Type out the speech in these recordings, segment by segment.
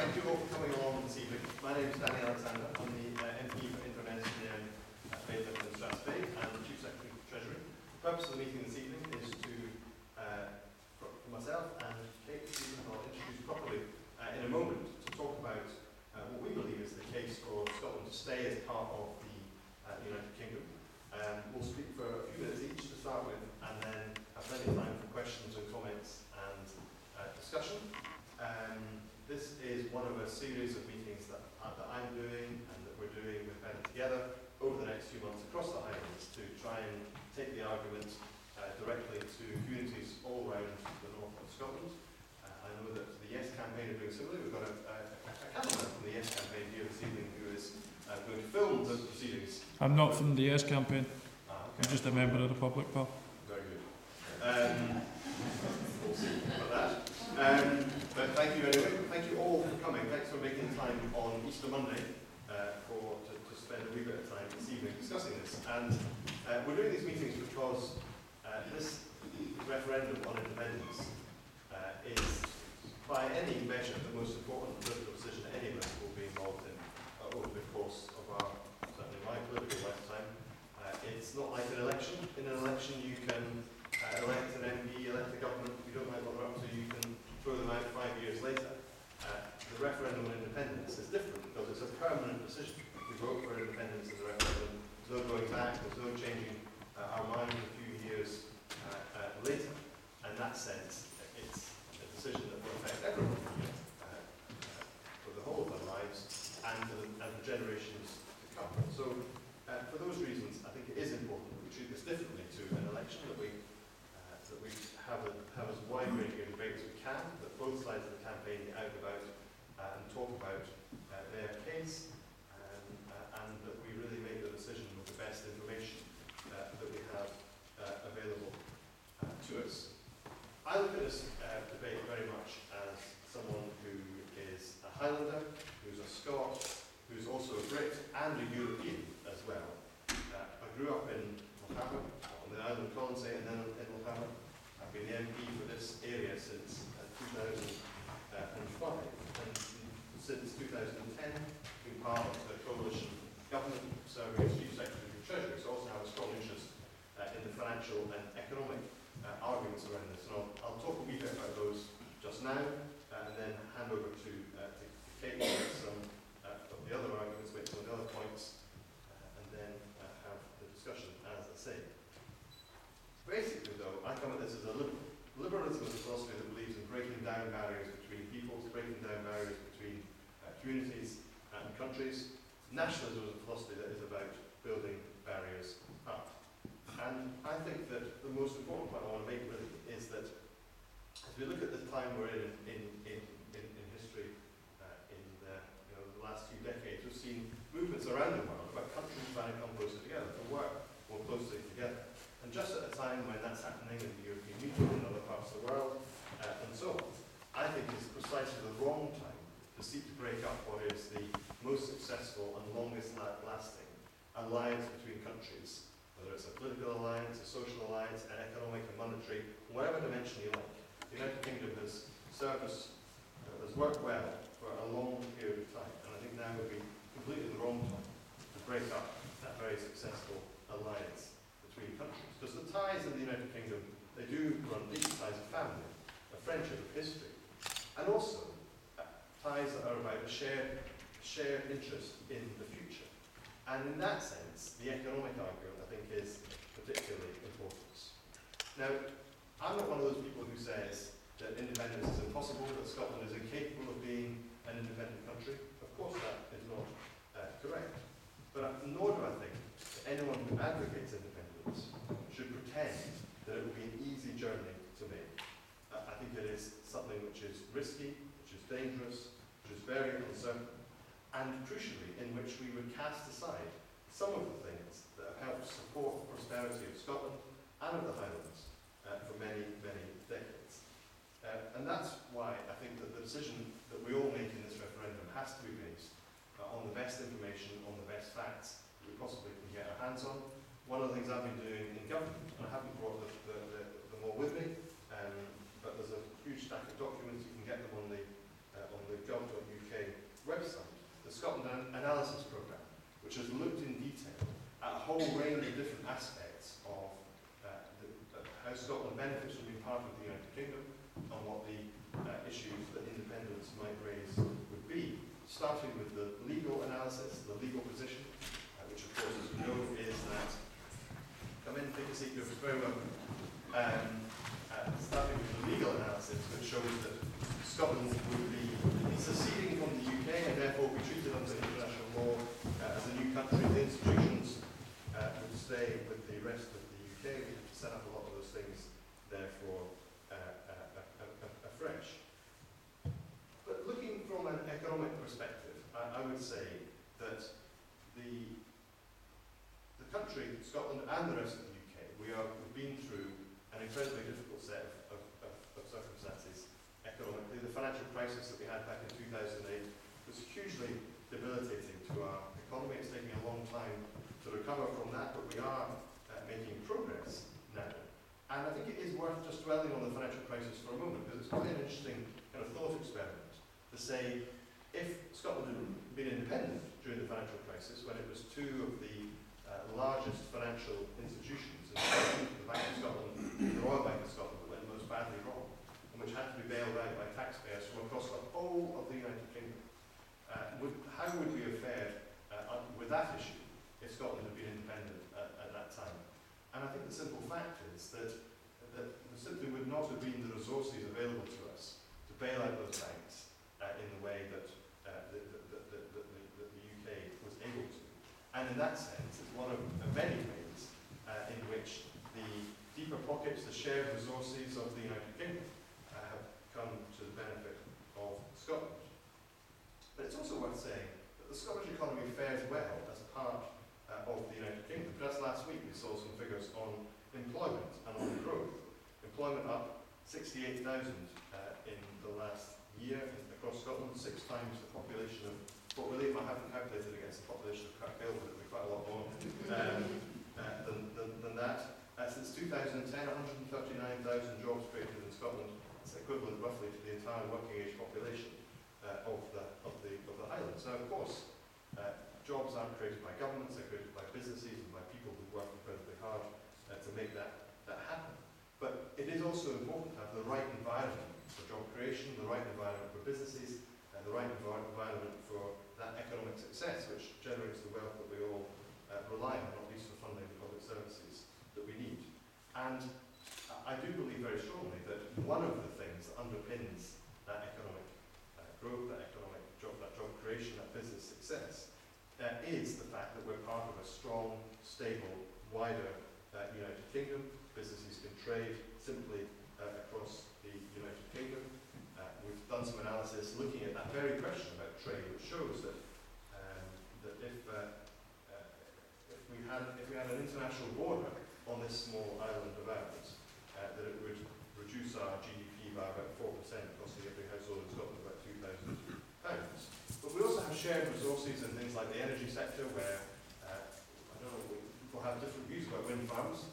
thank you all for coming along this evening. My name is Danny Alexander. I'm the MP for Inverness Engineering at Libdum and Strathspey and the Chief Secretary for Treasury. The purpose of the meeting this evening is to, for myself and Kate, who I'll introduce properly in a moment, to talk about what we believe is the case for Scotland to stay as part of the United Kingdom. We'll speak for a few minutes each to start with, and then have plenty of time for questions and comments and discussion. This is one of a series of meetings that I'm doing and that we're doing with Better Together over the next few months across the Highlands to try and take the argument directly to communities all around the north of Scotland. I know that the Yes campaign are doing similarly. We've got a cameraman from the Yes campaign here this evening who is going to film the proceedings. I'm not from the Yes campaign. Okay. I'm just a member of the public, pal. Very good. We'll see about that. But thank you anyway. Thank you all for coming. Thanks for making time on Easter Monday to spend a wee bit of time this evening discussing this. And we're doing these meetings because this referendum on independence is, by any measure, the most important political decision any of us will be involved in over the course of our, certainly my political lifetime. It's not like an election. In an election you can elect an MP, elect a government. If you don't like what they're up to, you can throw them out 5 years later. The referendum on independence is different because it's a permanent decision. If we vote for independence as a referendum, there's no going back, there's no changing our mind a few years later. In that sense, it's a decision that will affect everyone for the whole of their lives and for generations to come. So, for those reasons, I think it is important that we treat this differently to an election, that we have as wide-ranging a debate as we can, that both sides of the campaign get out and about and talk about their case, and that we really make the decision with the best information that we have available to us. I look at this debate very much as someone who is a Highlander, who's a Scot, who's also a Brit and a European as well. I grew up in Lochaber, on the island of Colonsay, and then in Lochaber. I've been the MP for this area since 2005, and since 2010 been part of the coalition government serving as Chief Secretary for Treasury, so also have a strong interest in the financial and economic arguments around this. And I'll talk a wee bit about those just now, and then hand over to Kate to make some of the other arguments, make some of the other points, and then have the discussion, as I say. Basically, though, I come at this as a liberal. Liberalism is a philosophy that believes in breaking down barriers between peoples, breaking down barriers between communities and countries. Nationalism is a philosophy that is about building barriers up. And I think that the most important point I want to make really is that as we look at the time we're in history, in the last few decades, we've seen movements around the world about countries trying to come closer together, to work more closely together. And just at a time when that's happening in the European Union and other parts of the world, and so on, I think it's precisely the wrong time to seek to break up what is the most successful and longest lasting alliance between countries, whether it's a political alliance, a social alliance, an economic, a monetary, whatever dimension you like. The United Kingdom has served us, has worked well for a long period of time, and I think now would be completely the wrong time to break up that very successful alliance between countries. Because the ties in the United Kingdom, they do run deep ties of family, of friendship, of history, and also ties that are about a shared interest in the future. And in that sense, the economic argument, I think, is particularly important. Now, I'm not one of those people who says that independence is impossible, that Scotland is incapable of being an independent country. Of course that is not correct. But nor do I think that anyone who advocates independence should pretend that it will be an easy journey to make. I think it is something which is risky, which is dangerous, which is very uncertain, and crucially, in which we would cast aside some of the things that have helped support the prosperity of Scotland and of the Highlands for many, many decades. And that's why I think that the decision that we all make in this referendum has to be based on the best information, on the best facts that we possibly can get our hands on. One of the things I've been doing in government, and I haven't brought them all with me, but there's a huge stack of documents. You can get them on the gov.uk aspects of how Scotland benefits from being part of the United Kingdom and what the issues that independence might raise would be, starting with the legal analysis, the legal position, which of course, as you know, is that, come in, take a seat, you're very welcome. Starting with the legal analysis, which shows that Scotland would be seceding from the UK and therefore be treated under international law as a new country. The institutions would stay with the rest of the UK. We have to set up a lot of those things, therefore, afresh. But looking from an economic perspective, I would say that the country, Scotland, and the rest of the UK, we've been through an incredibly difficult set of circumstances economically. The financial crisis that we had back in 2008 was hugely debilitating to our economy. It's taking a long time to recover from that, but we are making progress now. And I think it is worth just dwelling on the financial crisis for a moment, because it's quite an interesting kind of thought experiment to say, if Scotland had been independent during the financial crisis, when it was two of the largest financial institutions, the Bank of Scotland and the Royal Bank of Scotland, that went most badly wrong, and which had to be bailed out by taxpayers from across the whole of the United Kingdom. How would we have fared with that issue if Scotland had been independent at that time? And I think the simple fact is that there simply would not have been the resources available to us to bail out those banks in the way that the UK was able to. And in that sense, it's one of many ways in which the deeper pockets, the shared resources of the United Kingdom have come to the benefit of Scotland. But it's also worth saying that the Scottish economy fares well as part of the United Kingdom. Just last week we saw some figures on employment and on growth. Employment up 68,000 in the last year across Scotland, 6 times the population of Port William. I haven't calculated against the population of Kirkhill, but it'll be quite a lot more than that. Since 2010, 139,000 jobs created in Scotland. It's equivalent roughly to the entire working age population of the highlands. Now, of course, jobs aren't created by governments, they're created by businesses and by people who work incredibly hard to make that happen. But it is also important to have the right environment for job creation, the right environment for businesses, the right environment for that economic success, which generates the wealth that we all rely on, not least for funding the public services that we need. And I do believe very strongly that one of the things that underpins that economic growth, that job creation, that business success, is the fact that we're part of a strong, stable, wider United Kingdom. Businesses can trade simply across the United Kingdom. We've done some analysis looking at that very question about trade, which shows that if we had an international border on this small island of ours, that it would reduce our GDP by about 4%, costing every household in Scotland about £2,000. But we also have shared resources in things like the energy sector, where I don't know, people have different views about wind farms,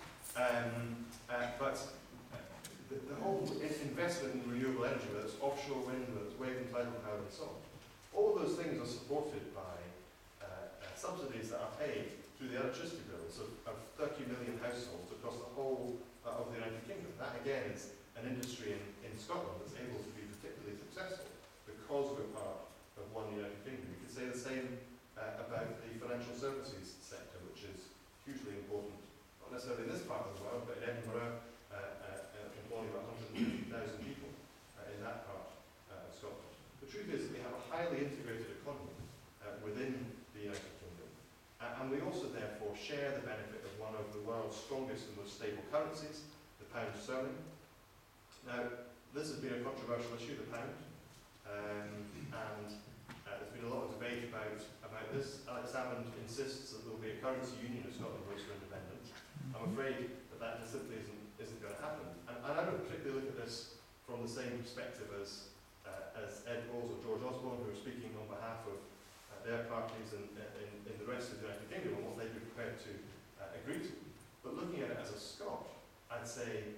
but the whole investment in renewable energy, whether it's offshore wind, whether it's wave and tidal power and so on, all those things are supported by subsidies that are paid through the electricity bills of 30 million households across the whole of the United Kingdom. That again is an industry in Scotland that's able to be particularly successful because we're part of one United Kingdom. You could say the same about the financial services sector, which is hugely important, not necessarily in this part of the world, but in Edinburgh, employing about 150,000 people in that part of Scotland. The truth is that we have a highly integrated economy within the United Kingdom, and we also therefore share the benefit of one of the world's strongest and most stable currencies, the pound sterling. Now, this has been a controversial issue, the pound, and there's been a lot of debate about this. Alex Salmond insists that there will be a currency union if Scotland goes for independence. I'm afraid that just simply isn't going to happen. And I don't particularly look at this from the same perspective as Ed Balls or George Osborne, who are speaking on behalf of their parties in the rest of the United Kingdom and what they'd be prepared to agree to. But looking at it as a Scot, I'd say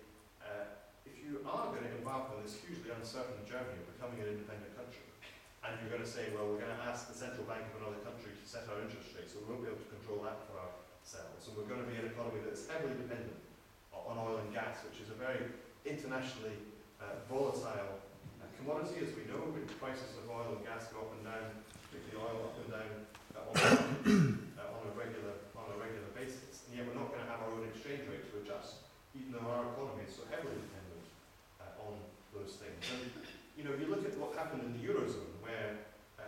if you are going to embark on this hugely uncertain journey of becoming an independent country, and you're going to say, well, we're going to ask the central bank of another country to set our interest rates, so we won't be able to control that for ourselves, and we're going to be an economy that's heavily dependent on oil and gas, which is a very internationally volatile commodity, as we know, with prices of oil and gas go up and down, particularly oil up and down on a regular basis. And yet we're not going to have our own exchange rate to adjust, even though our economy is so heavily dependent on those things. And you know, you look at what happened in the Eurozone, where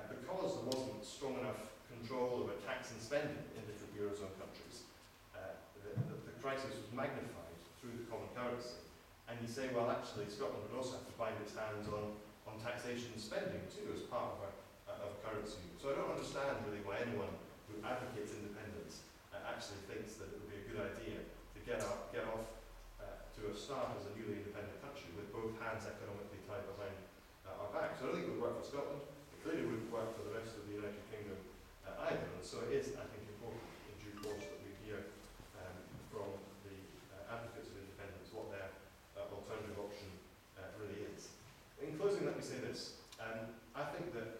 because there wasn't strong enough control over tax and spending in different Eurozone countries, the crisis was magnified through the common currency. And you say, well, actually, Scotland would also have to bind its hands on taxation and spending too, as part of a currency. So I don't understand really why anyone who advocates independence actually thinks that it would be a good idea to get off to a start as a newly independent country with both hands economically tied behind our back. So I don't think it would work for Scotland. It clearly wouldn't work for the rest of the United Kingdom either. And so it is, I think, important in due course that we hear from the advocates of independence what their alternative option really is. In closing, let me say this. I think that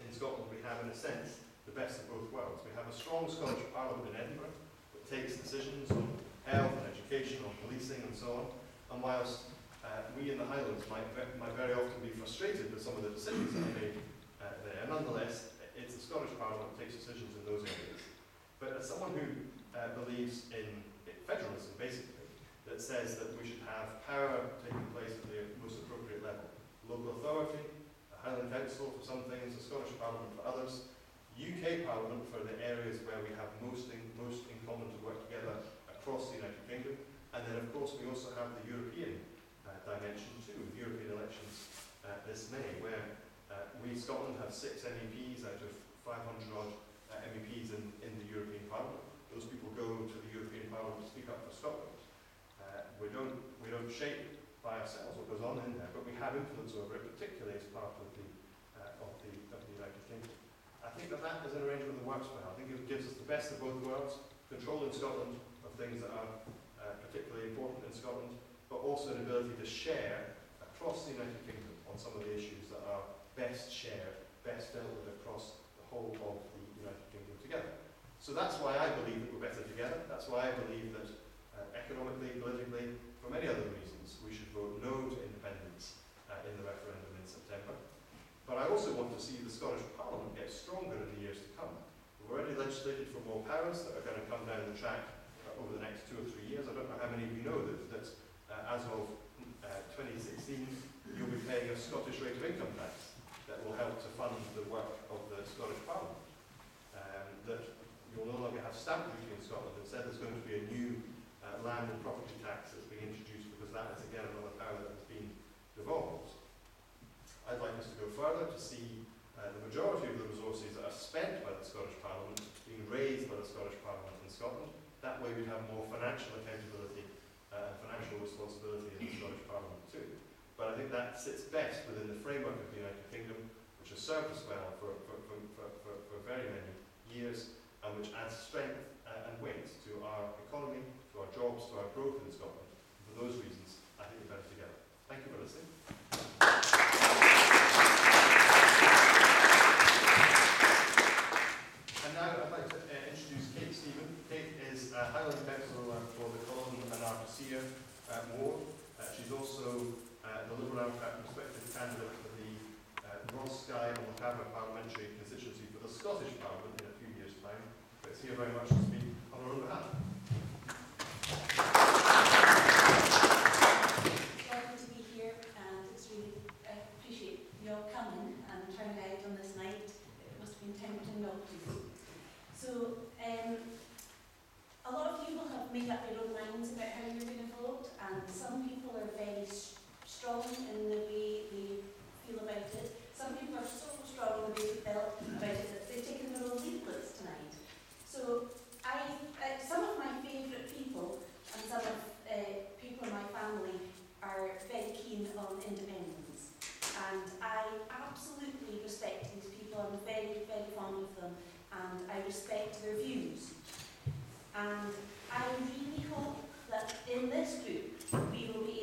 in Scotland we have, in a sense, the best of both worlds. We have a strong Scottish Parliament in Edinburgh that takes decisions on health and education, on policing and so on. And whilst we in the Highlands might very often be frustrated with some of the decisions that are made there, nonetheless, it's the Scottish Parliament that takes decisions in those areas. But as someone who believes in federalism, basically, that says that we should have power taking place at the most appropriate level, local authority, a Highland Council for some things, the Scottish Parliament for others, UK Parliament for the areas where we have most in common to work together across the United Kingdom, and then of course we also have the European dimension too, with European elections this May, where we, Scotland, have 6 MEPs out of 500 odd MEPs in the European Parliament. Those people go to the European Parliament to speak up for Scotland. We don't shape by ourselves what goes on in there, but we have influence over it, particularly as part of the United Kingdom. I think that is an arrangement that works well. I think it gives us the best of both worlds, control in Scotland of things that are particularly important in Scotland, but also an ability to share across the United Kingdom on some of the issues that are best shared, best dealt with across the whole of the United Kingdom together. So that's why I believe that we're better together. That's why I believe that economically, politically, for many other reasons, we should vote no to independence in the referendum in September. But I also want to see the Scottish Parliament get stronger in the years to come. We've already legislated for more powers that are going to come down the track over the next 2 or 3 years. I don't know how many of you know that as of 2016, you'll be paying a Scottish rate of income tax that will help to fund the work of the Scottish Parliament. That you'll no longer have stamp duty in Scotland. Instead, there's going to be a new land and property tax that's being introduced, because that is again another power that has been devolved. I'd like us to go further to see the majority of the resources that are spent by the Scottish Parliament being raised by the Scottish Parliament in Scotland. That way we'd have more financial accountability and financial responsibility in the Scottish Parliament too. But I think that sits best within the framework of the United Kingdom, which has served us well for very many years, and which adds strength and weight to our economy, to our jobs, to our growth in Scotland. And for those reasons, I think we're better together. Thank you for listening. And now I'd like to introduce Kate Stephen. Kate is Highland Council for the Culloden and Artesia ward. She's also the Liberal Democrat prospective candidate for the Ross Skye and Lochaber parliamentary constituency for the Scottish Parliament in a few years' time. But it's here very much to speak on her own behalf. Welcome to be here, and it's really, I appreciate you all coming and turning out on this night. It must have been tempting not to. So, a lot of people have made up their own minds about how you're going to vote, and some people are very strong in the way they feel about it. Some people are so strong in the way they felt about it that they've taken their own leaflets tonight. So, some of my favourite people and some of people in my family are very keen on independence. And I absolutely respect these people. I'm very, very fond of them, and I respect their views. And I really hope that in this group we will be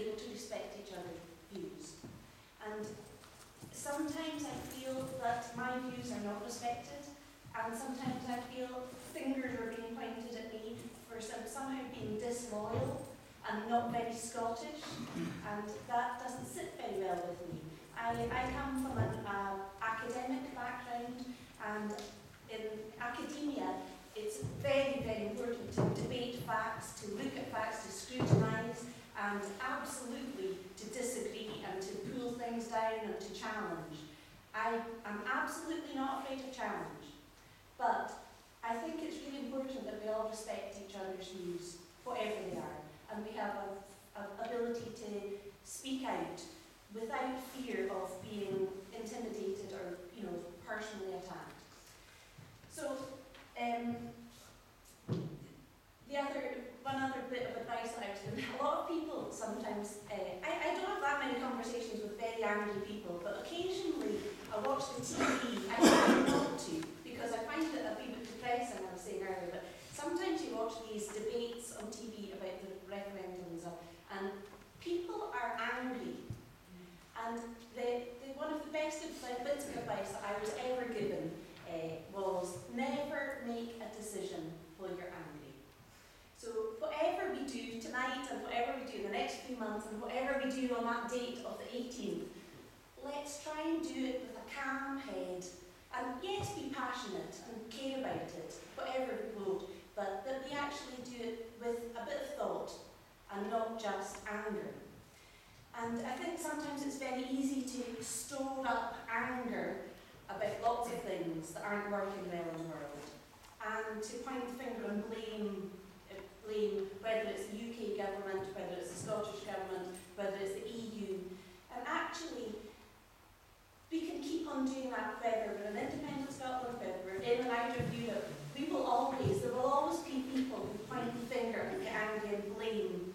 disloyal and not very Scottish, and that doesn't sit very well with me. I come from an academic background, and in academia it's very, very important to debate facts, to look at facts, to scrutinise, and absolutely to disagree and to pull things down and to challenge. I am absolutely not afraid of challenge, but I think it's really important that we all respect each other's views, whatever they are, and we have an ability to speak out without fear of being intimidated or, personally attacked. So, one other bit of advice that I was given, a lot of people sometimes, I don't have that many conversations with very angry people, but occasionally I watch the TV. I try not to, because I find it a wee bit depressing, I was saying earlier, but sometimes you watch these debates on TV about the referendums, and people are angry. And one of the best bits of advice that I was ever given was never make a decision when you're angry. So whatever we do tonight and whatever we do in the next few months and whatever we do on that date of the 18th, let's try and do it with a calm head. And yes, be passionate and care about it, whatever we vote, but that we actually do it with a bit of thought and not just anger. And I think sometimes it's very easy to store up anger about lots of things that aren't working well in the world, and to point the finger and blame whether it's the UK government, whether it's the Scottish government, whether it's the EU. And actually, we can keep on doing that whether we're in independent Scotland, whether we're in and out of Europe. There will always be people who point the finger and get angry and blame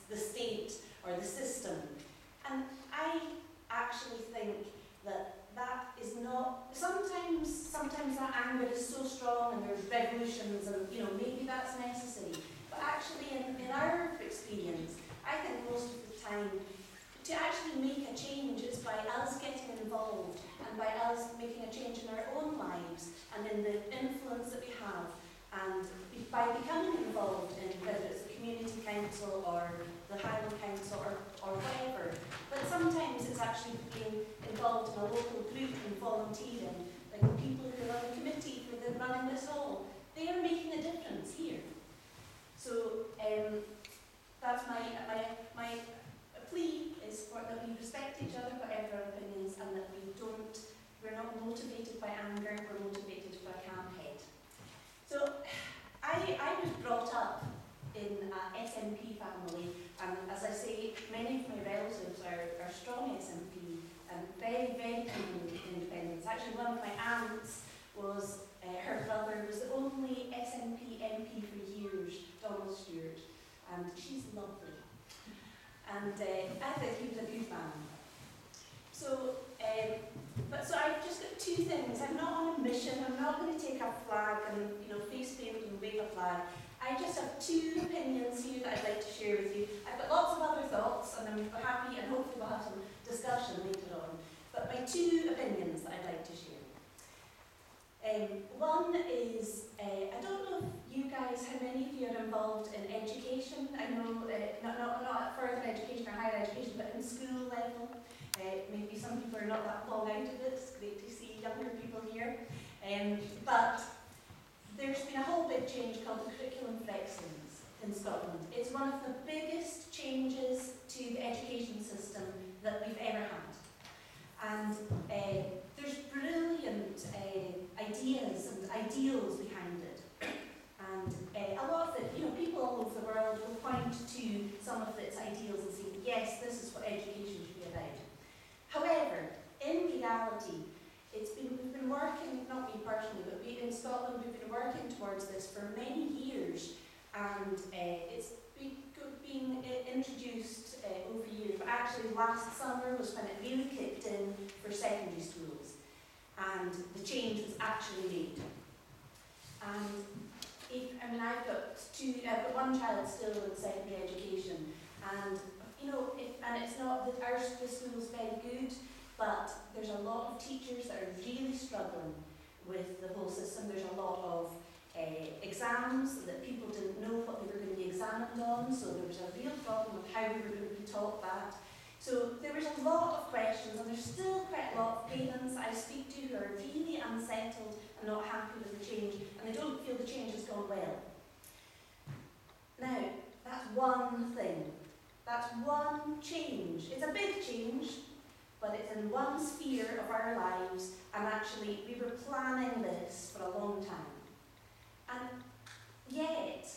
the state or the system. And I actually think that is not, sometimes that anger is so strong and there's revolutions and maybe that's necessary. But actually in our experience, I think most of the time, to actually make a change is by us getting involved and by us making a change in our own lives and in the influence that we have, and by becoming involved in whether it's the community council or the Highland Council or whatever. But sometimes it's actually being involved in a local group and volunteering, like the people who are on the committee for the running this hall. They are making a difference here. So that's my plea is that we respect each other, whatever our opinions, and that we're not motivated by anger, we're motivated by a calm head. So I was brought up in an SNP family, and as I say, many of my relatives are strong SNP and very, very keen on independence. Actually, one of my aunts was, her brother was the only SNP MP for years, Donald Stewart, and she's lovely. And I think he was a good man. So, so I've just got two things. I'm not on a mission. I'm not going to take a flag and face paint and wave a flag. I just have two opinions here that I'd like to share with you. I've got lots of other thoughts, and I'm happy, and hopefully we'll have some discussion later on. But my two opinions that I'd like to share. One is, I don't know if you guys, how many of you are involved in education? I know, not at further education or higher education, but in school level. Maybe some people are not that long out of it. It's great to see younger people here. But there's been a whole big change called the curriculum for excellence in Scotland. It's one of the biggest changes to the education system that we've ever had. And there's brilliant ideas and ideals behind it. And a lot of it, people all over the world will point to some of its ideals and say, yes, this is what education should be about. However, in reality, we've been working, not me personally, but in Scotland, we've been working towards this for many years, and it's been introduced over years, but actually last summer was when it really kicked in for secondary schools, and the change was actually made. And I've got one child still in secondary education, and it's not that the school's very good, but there's a lot of teachers that are really struggling with the whole system. There's a lot of exams that people didn't know what they were going to be examined examined on, so there was a real problem with how we were going to be taught that. So there was a lot of questions, and there's still quite a lot of parents I speak to who are really unsettled and not happy with the change, and they don't feel the change has gone well. Now, that's one thing. That's one change. It's a big change, but it's in one sphere of our lives, and actually we were planning this for a long time. And yet,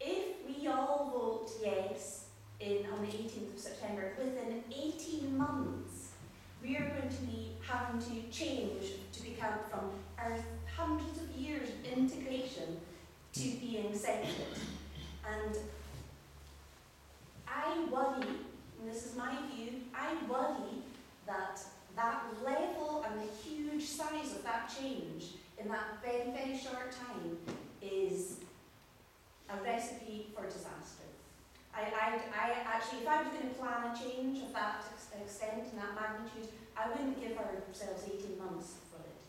if we all vote yes on the 18th of September, within 18 months, we are going to be having to change to become from our hundreds of years of integration to being separate. And I worry, and this is my view, I worry that that level and the huge size of that change in that very, very short time is a recipe for disaster. I actually, if I was going to plan a change of that extent and that magnitude, I wouldn't give ourselves 18 months for it.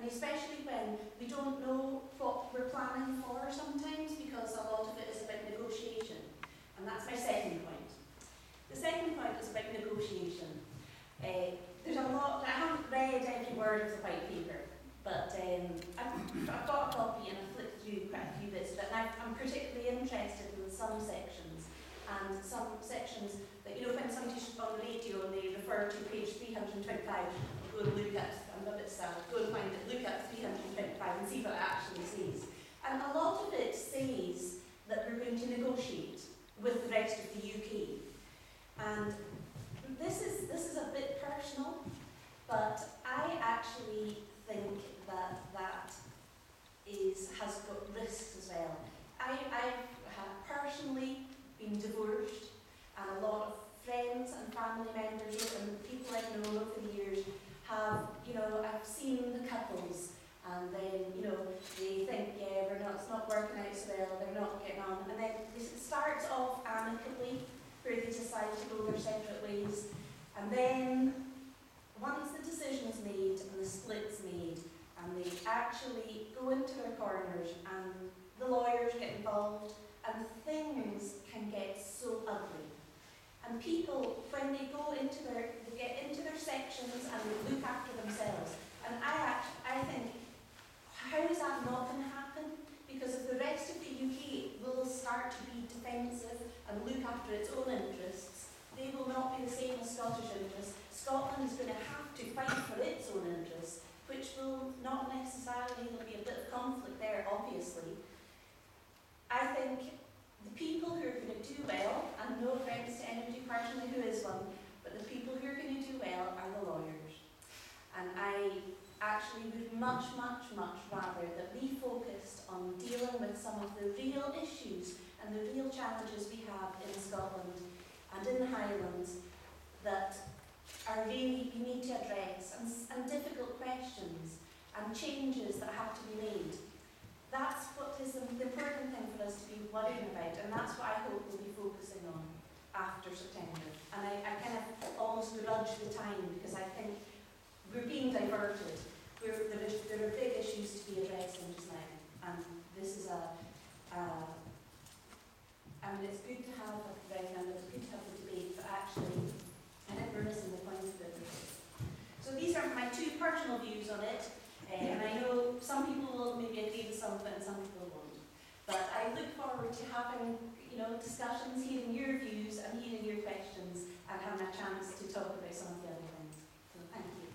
And especially when we don't know what we're planning for sometimes, because a lot of it is about negotiation. And that's my second point. The second point is about negotiation. There's a lot, I haven't read every word of the white paper, but I've got a copy and I've flipped through quite a few bits of it, and I'm particularly interested in some sections. And some sections that, you know, when somebody's on the radio and they refer to page 325, I'll go and look at, I'm a bit sad, go and find it, look at 325 and see what it actually says. And a lot of it says that we're going to negotiate with the rest of the UK. And this is a bit personal, but I actually think that has got risks as well. I have personally been divorced, and a lot of friends and family members and people I've known over the years have, you know, I've seen the couples, and then, you know, they think, yeah, it's not working out so well, they're not getting on, and then it starts off amicably, where they decide to go their separate ways, and then once the decision is made and the split's made, and they actually go into their corners, and the lawyers get involved, and things can get so ugly. And people, when they get into their sections and they look after themselves, and I think, how is that not going to happen? Because if the rest of the UK will start to be defensive and look after its own interests, they will not be the same as Scottish interests. Scotland is going to have to fight for its own interests, which will not necessarily, there'll be a bit of conflict there, obviously. I think the people who are going to do well, and no offence to anybody personally who is one, but the people who are going to do well are the lawyers. And I actually would much, much, much rather that we focused on dealing with some of the real issues and the real challenges we have in Scotland and in the Highlands that are really, we need to address, and difficult questions and changes that have to be made. That's what is the important thing for us to be worrying about, and that's what I hope we'll be focusing on after September. And I kind of almost grudge the time, because I think we're being diverted. There are big issues to be addressed in just now, and this is I mean, it's good to have a referendum, it's good to have a debate, but actually, I think we're missing the point of it. So these are my two personal views on it. And I know some people will maybe agree with some of it and some people won't. But I look forward to having, you know, discussions, hearing your views and hearing your questions, and having a chance to talk about some of the other things. So thank you.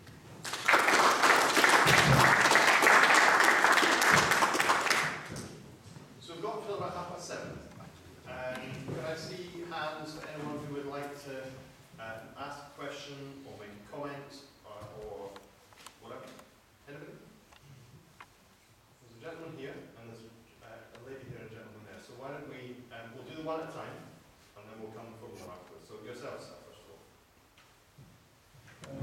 So we've got until about 7:30. Can I see hands for anyone who would like to ask a question or make a comment or whatever? Anybody? There's a gentleman here, and there's a lady here and a gentleman there. So why don't we, we'll do one at a time, and then we'll come from them afterwards. So yourself, sir, first of all.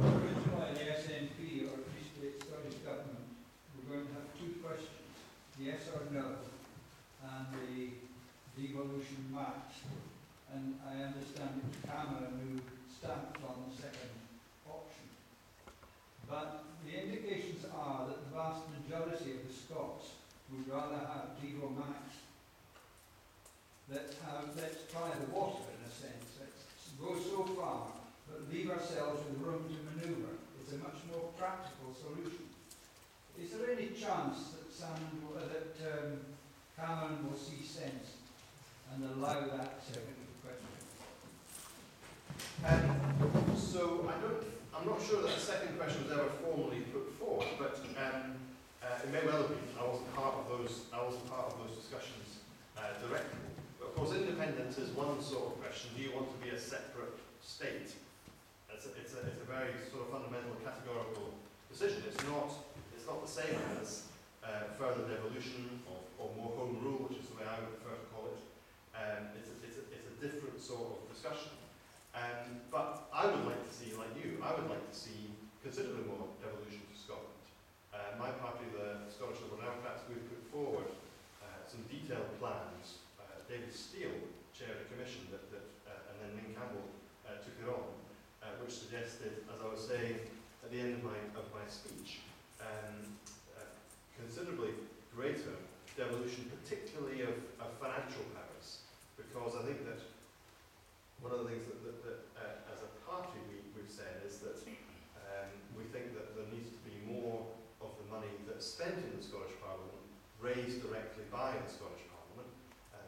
Originally, the SNP, or Free State Scottish Government, we're going to have two questions, yes or no, and the devolution max. And I understand it's Cameron who stamped on the second option. But the indications are that the vast majority of the Scots would rather have devolution max. let's try the water in a sense. Let's go so far, but leave ourselves with room to manoeuvre. It's a much more practical solution. Is there any chance that Cameron will see sense and allow that second question? So I'm not sure that a second question was ever formally put forward, but it may well have been. I wasn't part of those discussions directly. But of course, independence is one sort of question. Do you want to be a separate state? It's a very sort of fundamental categorical decision. It's not the same as further devolution or more home rule, which is the way I would prefer to call it. It's a different sort of discussion. But I would like to see, like you, I would like to see considerably more devolution to Scotland. My party, the Scottish Liberal Democrats, we've put forward some detailed plans. David Steele chaired a commission and then Ning Campbell took it on, which suggested, as I was saying at the end of my speech, considerably greater devolution, particularly of financial powers, because I think that one of the things that as a party we've said is that we think that there needs to be more of the money that's spent in the Scottish Parliament raised directly by the Scottish Parliament.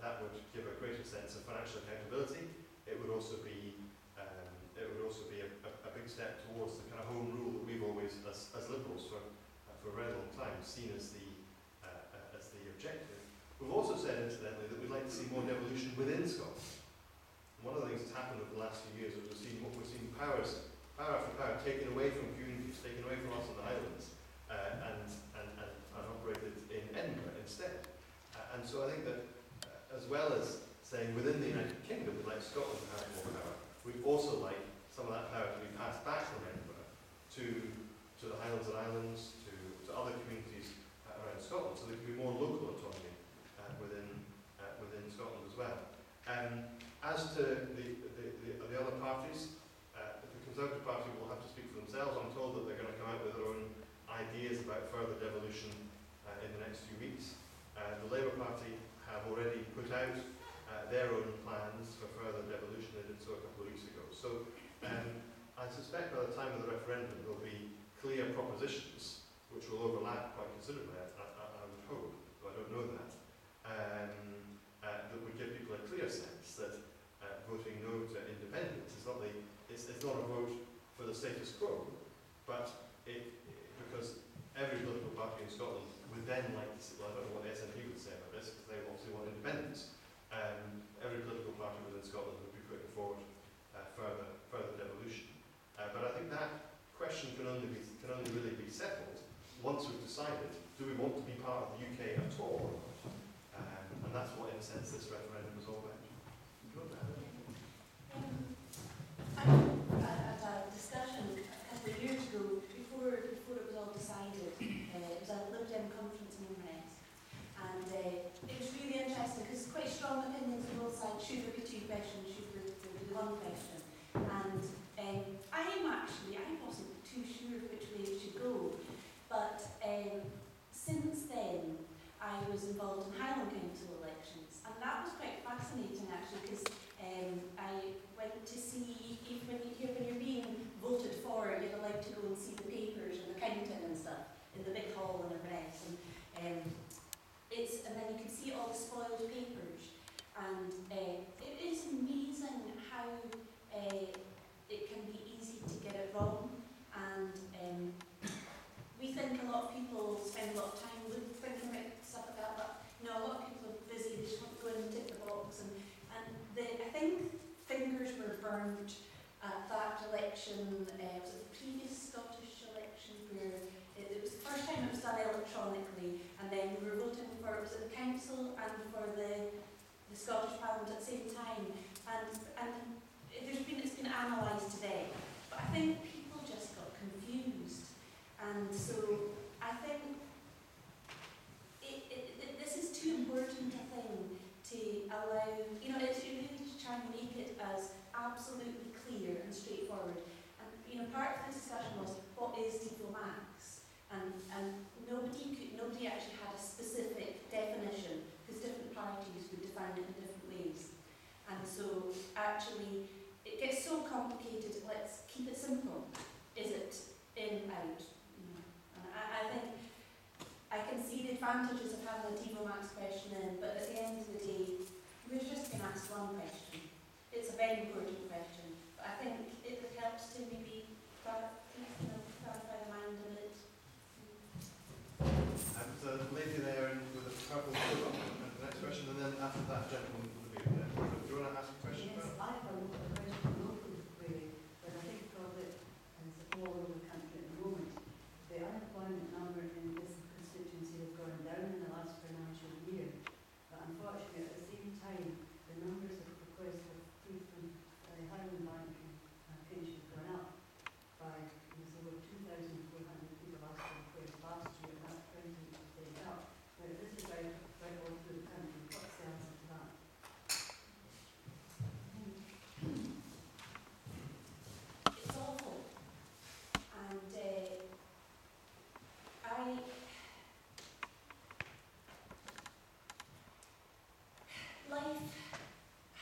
That would give a greater sense of financial accountability. It would also be a big step towards the kind of home rule that we've always, as Liberals for a very long time, seen as the objective. We've also said, incidentally, that we'd like to see more devolution within Scotland. One of the things that's happened over the last few years is we've seen power after power taken away from communities, taken away from us in the Highlands, and operated in Edinburgh instead. And so I think that, as well as saying within the United Kingdom we'd like Scotland to have more power, we'd also like some of that power to be passed back from Edinburgh to the Highlands and Islands, to other communities around Scotland, so there can be more local autonomy within Scotland as well. As to the other parties, the Conservative Party will have to speak for themselves. I'm told that they're going to come out with their own ideas about further devolution in the next few weeks. The Labour Party have already put out their own plans for further devolution. They did so a couple of weeks ago. So I suspect by the time of the referendum there will be clear propositions which will overlap quite considerably, I would hope, though I don't know that, that would give people a clear sense that voting no to independence is not a vote for the status quo, but because every political party in Scotland would then like to see, well, I don't know what the SNP would say about this, because they obviously want independence. Every political party within Scotland would be putting forward further devolution. But I think that question can only really be settled once we've decided, do we want to be part of the UK at all? And that's what, in a sense, this referendum is all about. Do you want to add anything? At a discussion a couple of years ago, before it was all decided, it was at the Libdum conference in Inverness, and it was really interesting because quite strong opinions on both sides. Should there be two questions? Should there be one question? And I wasn't too sure which way it should go, but since then I was involved in Highland Council elections, and that was quite fascinating actually, because I went to see, when you're being voted for, you're allowed to go and see the papers and the counting and stuff in the big hall in Inverness, and then you can see all the spoiled papers, and it is amazing how it can be easy to get it wrong, and we think a lot of people spend a lot of time thinking about stuff like that, but a lot of people are busy, they just want to go in and tick the box, and I think fingers were burnt at that election. Was it the previous Scottish election where it was the first time it was done electronically, and then we were voting for, was it the council and for the Scottish Parliament at the same time, and it's been analysed today, but I think people just got confused, and so I think this is too important a thing to allow, it's really to try and make it as absolutely clear and straightforward. And part of the discussion was, what is Devo Max? And nobody actually had a specific definition, because different parties would define it in different ways. advantages of having a Devo Max question in, but at the end of the day, we've just been asked one question. It's a very important question, but I think it helps to maybe clarify the mind a bit. There's a lady there with a purple coat on, and the next question, and then after that, gentleman with the beard there. Do you want to ask a question? Yes, I've got a question locally, really, but I think probably it's all over the country at the moment. The unemployment number in this constituency has gone down in the last financial year, but unfortunately at the same time the numbers of requests for food from Highland Bank and pension have gone up by over 2,400 people asked for requests last year, and that's 28% up. Now this is right all through the country. What's the answer to that? It's awful. And life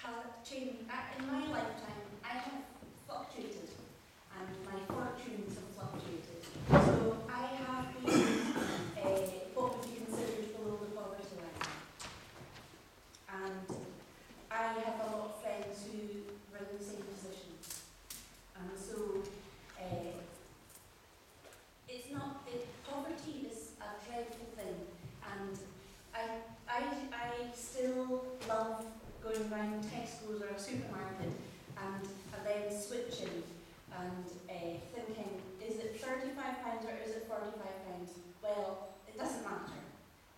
has changed. In my lifetime, I have fluctuated, and my fortunes have fluctuated. So I have been what would be considered below the poverty line. And I have a lot of friends who were in the same position. And so poverty is a dreadful thing, and I still love going around Tesco's or a supermarket and then switching and thinking, is it £35 or is it £45? Well, it doesn't matter.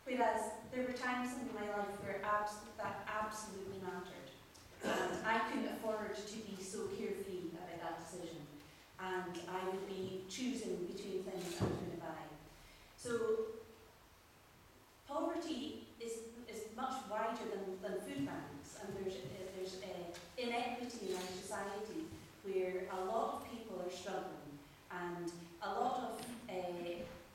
Whereas there were times in my life where that absolutely mattered. And I couldn't afford to be so carefree about that decision. And I would be choosing between things I was going to buy. So poverty is much wider than food banks, and there's inequity in our society where a lot of people are struggling, and a lot of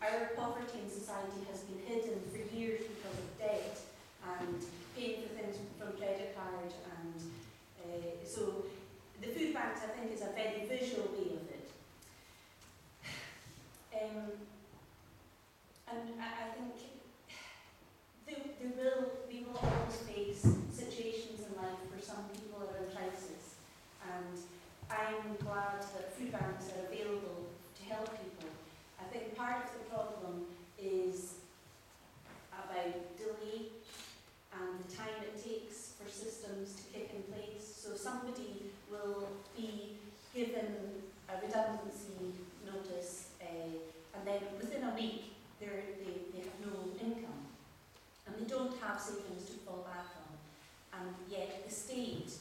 our poverty in society has been hidden for years because of debt and paying for things from credit card, and so the food banks, I think, is a very visual way of it. And I think we will always face situations in life where some people are in crisis, and I'm glad that food banks are available to help people. I think part of the problem is about delay and the time it takes for systems to kick in place. So somebody will be given a redundancy notice, and then within a week they have no income, and they don't have savings to fall back on, and yet the state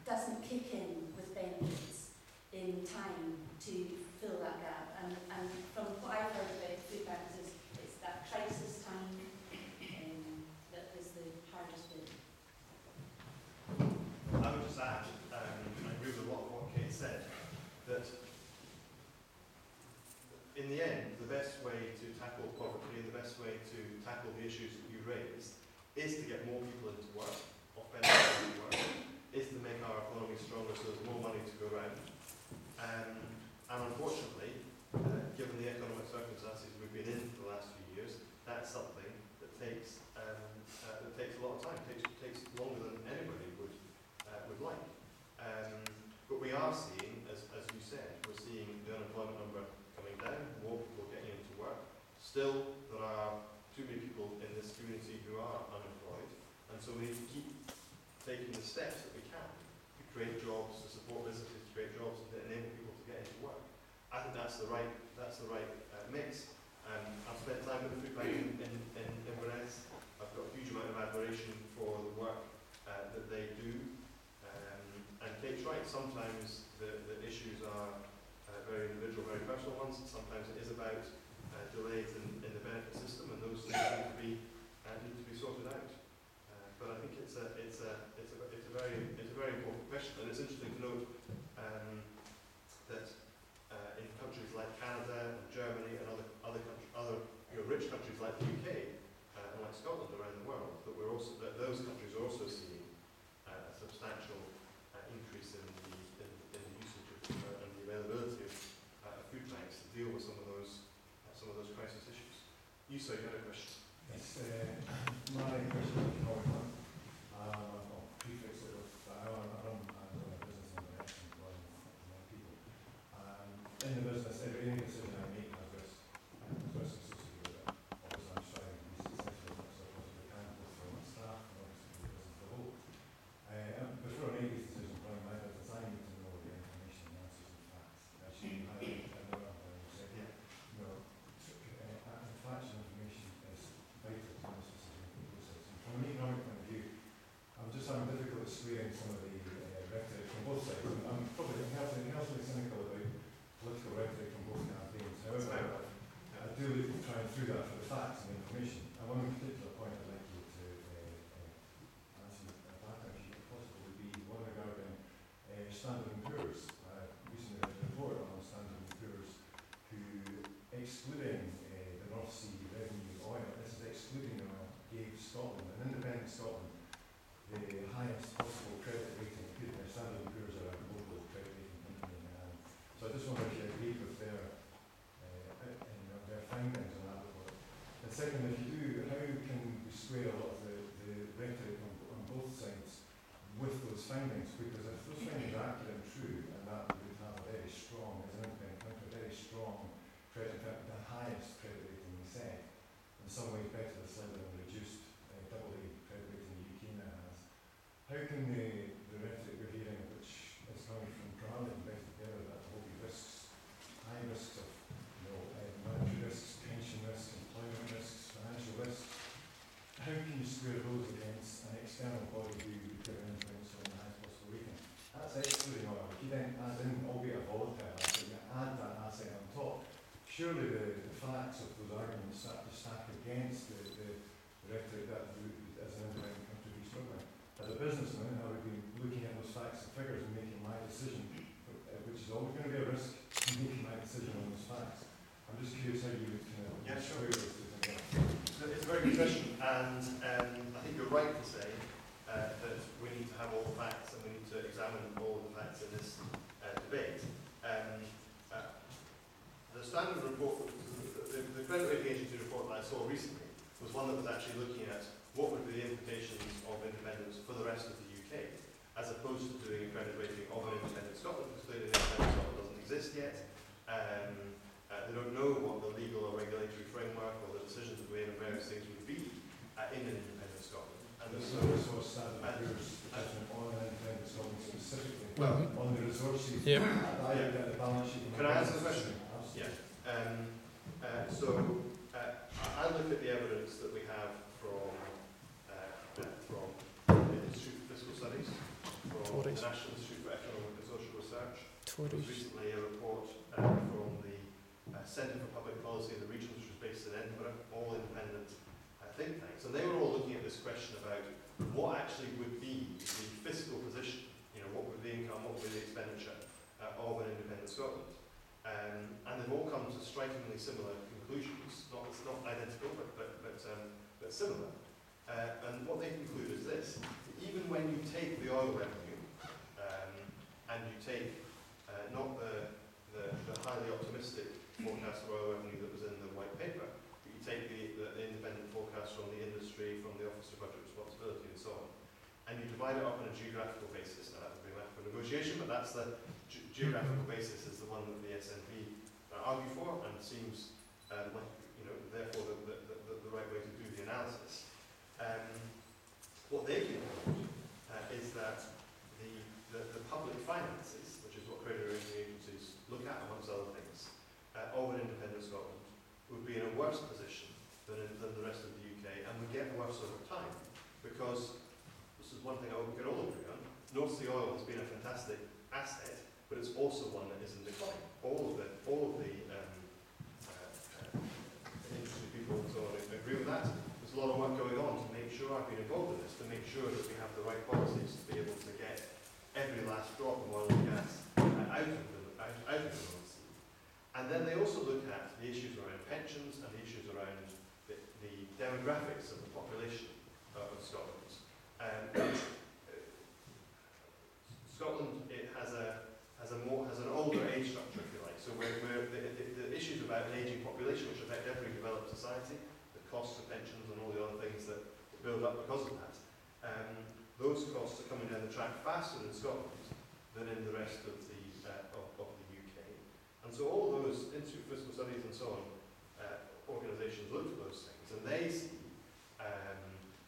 doesn't kick in with benefits in time to fill that gap. And from what I've heard about food banks, it's that crisis time that is the hardest bit. I would just add, I agree with a lot of what Kate said, that in the end, the best way to tackle poverty and the best way to tackle the issues that you raised is to get more people into work, or benefits into work, is to make our economy stronger so there's more money to go around. And unfortunately, given the economic circumstances we've been in for the last few years, that's something that takes a lot of time. It takes longer than anybody would like. But we are seeing, as you said, we're seeing the unemployment number coming down, more people getting into work. Still, there are too many people in this community who are unemployed, and so we need to keep taking the steps that we can to create jobs, to support businesses, to create jobs, and to enable people to get into work. I think that's the right mix. I've spent time at the food bank in Inverness. I've got a huge amount of admiration for the work that they do. And Kate's right, sometimes the issues are very individual, very personal ones. Sometimes it is about delays in the benefit system, and those things need to be sorted out. But I think it's a very important question, and it's interesting to note that in countries like Canada and Germany and other rich countries like the UK and like Scotland around the world, that those countries are also seeing a substantial increase in the usage of and the availability of food banks to deal with some of those crisis issues. You had a question. Yes, the highest possible credit rating. Standard & Poor's are a global credit rating company. So I just wonder if you agree with their findings on that report. And second, if you do, how can we square a lot of the rhetoric on both sides with those findings? Because if those findings are accurate and true, and that would have a very strong, as an independent country, a very strong credit, in fact, the highest credit rating we said, in some ways better slightly than the reduced double A credit rating the UK now has. How can the rhetoric we're hearing, which is coming from primarily invested together, that there will be risks, high risks of monetary risks, pension risks, employment risks, financial risks, how can you square those against an external body who would give an influence on the highest possible rating? That's excluding oil. If you then add in, albeit a volatile asset, you add that asset on top, surely the facts of those arguments start to stack against the rhetoric that would, as an independent country, be struggling. As a businessman, I would be looking at those facts and figures and making my decision, which is always going to be a risk, making my decision on those facts. I'm just curious how you would kind of square those two things. It's a very good question, and I think you're right to say that we need to have all the facts and we need to examine all the facts in this debate. The standard report, the credit rating agency report that I saw recently was one that was actually looking at what would be the implications of independence for the rest of the UK, as opposed to doing a credit rating of an independent Scotland, because clearly independent Scotland doesn't exist yet. They don't know what the legal or regulatory framework or the decisions that we made on various things would be in an independent Scotland. And This so, is what Standard & Poor's judgment on an independent Scotland specifically, Well, on the resources, yeah. the balance sheet. Can I answer the question? Absolutely. yeah. I look at the evidence that we have from the Institute for Fiscal Studies, from the National Institute for Economic and Social Research. There was recently a report from the Centre for Public Policy in the Regions, which was based in Edinburgh, all independent think tanks. And they were all looking at this question about what actually would be the fiscal position, what would the income, what would be the expenditure of an independent Scotland. And they've all come to strikingly similar conclusions, not identical, but similar. And what they conclude is this: even when you take the oil revenue and you take not the highly optimistic forecast of oil revenue that was in the white paper, but you take the independent forecast from the industry, from the Office of Budget Responsibility and so on, and you divide it up on a geographical basis. Now that would be left for negotiation, but that's the geographical basis is the one that the SNP argue for, and seems therefore the right way to do the analysis. What they conclude is that the public finances, which is what credit rating agencies look at amongst other things, of an independent Scotland would be in a worse position than the rest of the UK, and would get worse over time, because this is one thing I hope we can all agree on. North Sea oil has been a fantastic asset, but it's also one that is in decline. All of the industry people and so on agree with that. There's a lot of work going on to make sure, I've been involved in this, to make sure that we have the right policies to be able to get every last drop of oil and gas out of the North Sea. And then they also look at the issues around pensions and the issues around the demographics of the population of Scotland. Scotland has an older age structure, if you like. So where the issues about an ageing population, which affect every developed society, the costs of pensions and all the other things that build up because of that, those costs are coming down the track faster in Scotland than in the rest of the UK. And so all those Institute for Fiscal Studies and so on organisations look at those things, and they see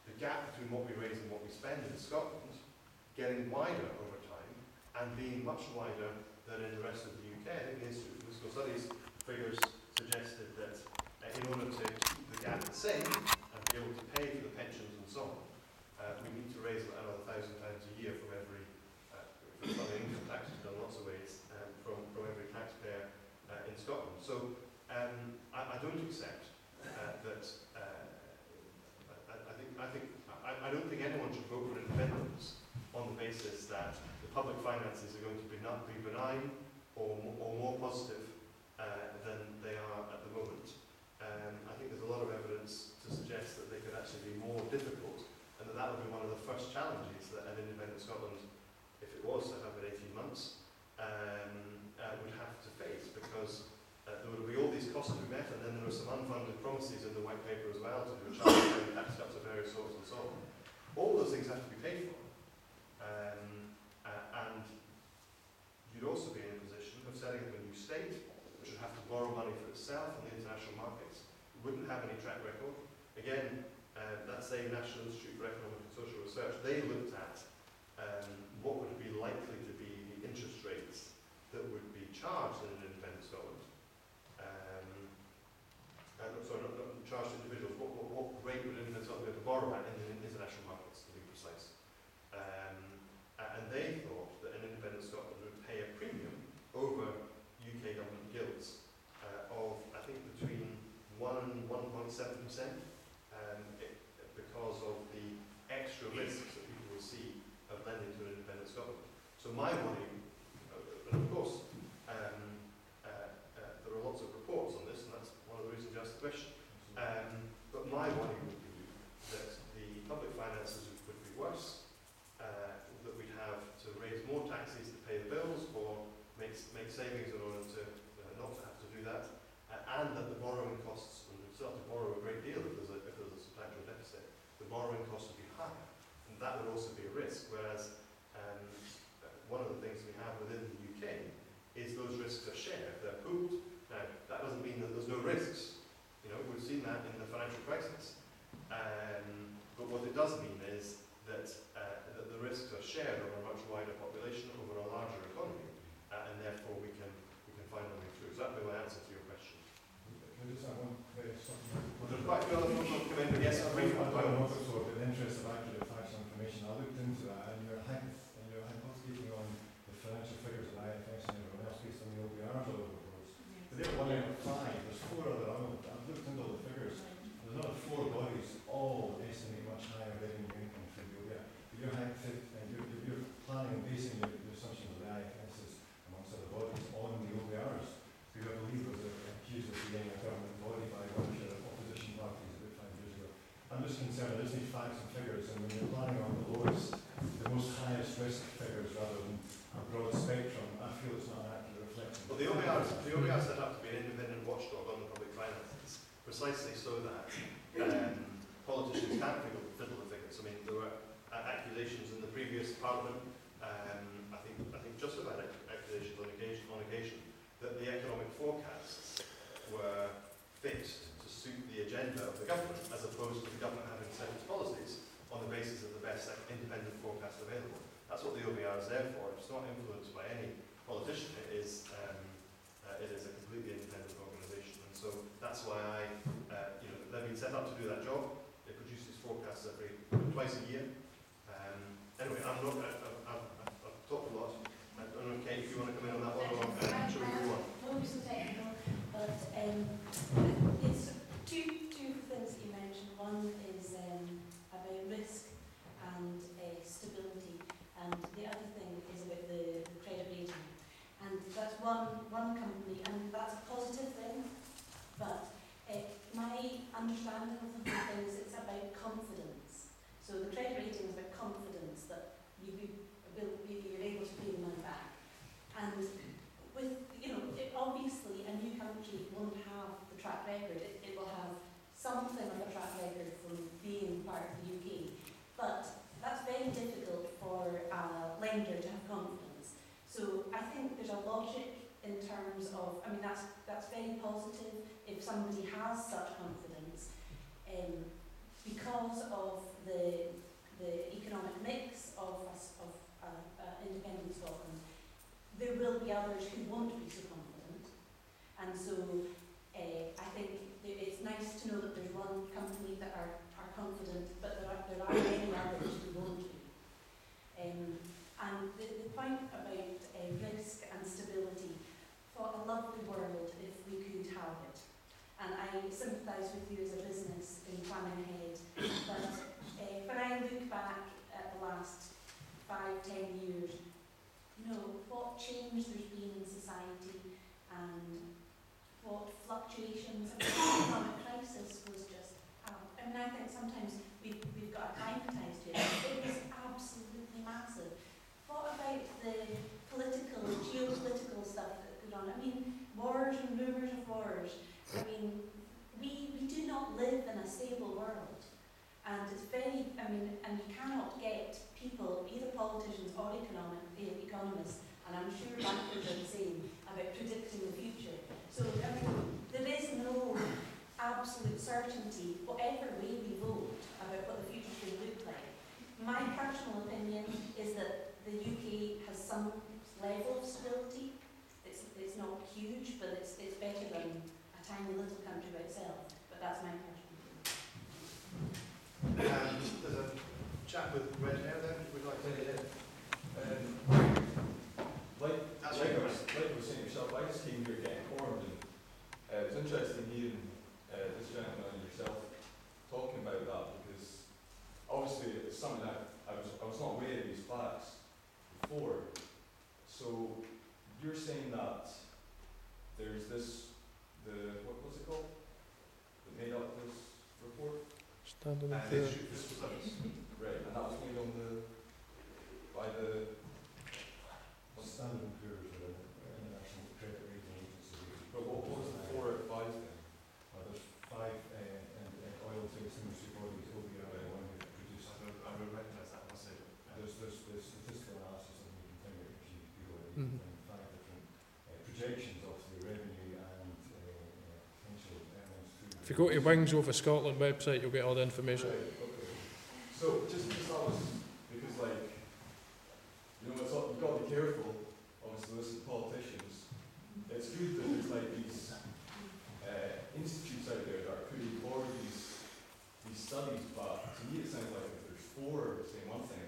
the gap between what we raise and what we spend in Scotland getting wider over time and being much wider than in the rest of the UK. I think the Institute for Fiscal Studies figures suggested that in order to keep the gap the same and be able to pay for the pensions and so on, we need to raise another £1,000 a year from every, from the income tax is done lots of ways, from every taxpayer in Scotland. So I don't accept that. I don't think anyone should vote for independence on the basis that the public finances are going to be not be benign or more positive than they are at the moment. I think there's a lot of evidence to suggest that they could actually be more difficult, and that would be one of the first challenges that an independent Scotland, if it was set up in 18 months, would have to face, because there would be all these costs to be met, and then there were some unfunded promises in the white paper as well to do a charge and tax cuts of various sorts and so on. All those things have to be paid for. And you'd also be in a position of setting up a new state, which would have to borrow money for itself in the international markets. It wouldn't have any track record. Again, that same National Institute for Economic and Social Research, they looked at what would be likely to be the interest rates that would be charged in an independent Scotland. Sorry, not charged to individuals. What rate would independent Scotland be able to borrow at in the international markets, to be precise? And they thought that an independent Scotland would pay a premium over UK government gilts of, I think, between 1 and 1.7%, because of the extra risks that people will see of lending to an independent Scotland. So my worry, and of course, there are lots of reports on this, and that's one of the reasons you asked the question. But my worry would be that the public finances would be worse, that we'd have to raise more taxes to pay the bills, or make savings in order to not to have to do that, and that the borrowing costs, and we'd still have to borrow a great deal if there's a substantial deficit, the borrowing costs would be higher, and that would also be a risk. Whereas one of the things we have within the UK is those risks are shared, they're pooled. Now, that doesn't mean that there's no risks. You know, we've seen that in the financial crisis. But what it does mean is that the risks are shared over a much wider population, over a larger economy, and therefore we can find a way through. So that would be my answer to your question. Can I just have one very something? Well, there's quite a few other people come in, but yes, I brief don't one. know if it's sort of in the interest of accurate factual information. I looked into that, and you're hypothecating on the financial figures of IFS and everyone else based on the OBR's other reports. But they're one out of 5. There's 4 other. I've looked into all the figures. There's another 4 bodies, all estimate much higher revenue income from the OBR. But you're planning and basing your assumptions of the IFSs, amongst other bodies, on the OBRs. Who I believe was accused of being a government body by one of your opposition parties about 5 years ago. I'm just concerned, I just need facts and figures, and when you're planning on the lowest, the most highest risk figures rather than a broad spectrum, I feel it's not an accurate reflection. Well, the OBR set up to be an independent watchdog on the public finances, precisely so that politicians can't fiddle the figures. I mean, there were accusations in the previous Parliament, I think just about accusations on occasion, that the economic forecasts were fixed to suit the agenda of the government, as opposed to the government having set its policies on the basis of the best independent forecast available. That's what the OBR is there for. It's not influenced by any politician. It is a completely independent organisation, and so that's why they've been set up to do that job. They produce these forecasts twice a year. Anyway, I've talked a lot. I don't know, Kate, if you want to come in on that one, or should we move on? Won't be so technical, but it's two things that you mentioned. One is about risk and stability, and the other thing is about the credit rating. And that's one company, and that's a positive thing. But my understanding of the whole thing is it's about confidence. So the credit rating is about confidence that you're able to pay the money back. And with, obviously a new country won't have the track record. It will have something of a track record from being part of the UK. But that's very difficult for a lender to have confidence. So I think there's a logic in terms of, that's very positive if somebody has such confidence, because of the economic mix of independent Scotland. There will be others who won't be so confident, and so I think it's nice to know that there's one company that are confident, but there are many others who won't be. And the point about risk and stability, for a lovely world if we could have it. And I sympathise with you as a business in planning ahead, but when I look back at the last 5-10 years, what change there's been in society and what fluctuations. The economic crisis was just a I mean, I think sometimes we've got acclimatised to it. It was absolutely massive. What about the geopolitical stuff that goes on? I mean, wars and rumours of wars. I mean, we do not live in a stable world. And it's very, I mean, and you cannot get people, either politicians or economists, and I'm sure bankers are the same, about predicting the future. So, I mean, there is no absolute certainty, whatever way we vote, about what the future is going to look like. My personal opinion is that the UK has some level of stability. It's not huge, but it's better than a tiny little country by itself. But that's my personal opinion. There's a chap with red hair there. We'd like to take it in. That's like right. I was saying yourself, I just came here to get informed, and it was interesting hearing this gentleman and yourself talking about that, because obviously it's something that I was not aware of these facts before. So you're saying that there's what's it called? That made up this report? Standing And up they there. shoot this was us. Right, and that was made on by the Standard and Poor's are an international credit rating agency. but what was the 4 out of 5 then? There's 5 oil-based industry bodies, OBI, one who produce. I would recognise that, must say. There's statistical analysis, and you can find it if you Google it. Mhm. You can find 5 different projections of the revenue and potential earnings through. If you go to Wings Over Scotland website, you'll get all the information. Right, okay. So just because that was, because like, you know, you've got to be careful, obviously listen to politicians. It's good that there's like these institutes out there that are putting forward these studies, but to me it sounds like if there's 4 saying one thing,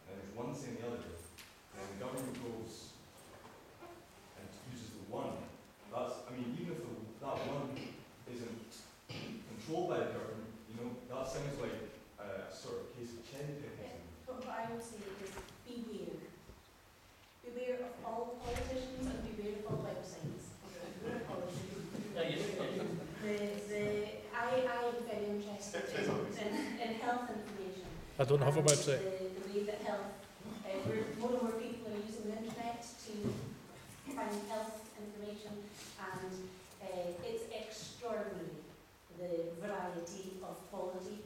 and then there's one saying the other, and the government goes and uses the one, that's, I mean, even if that one isn't controlled by the government, you know, that sounds like a sort of case of cherry picking. But what I would say is beware. Beware of all politicians and beware of all websites. I am very interested in health information. I don't have a And website. The way that health, more and more people are using the internet to find health information, and it's extraordinary the variety of quality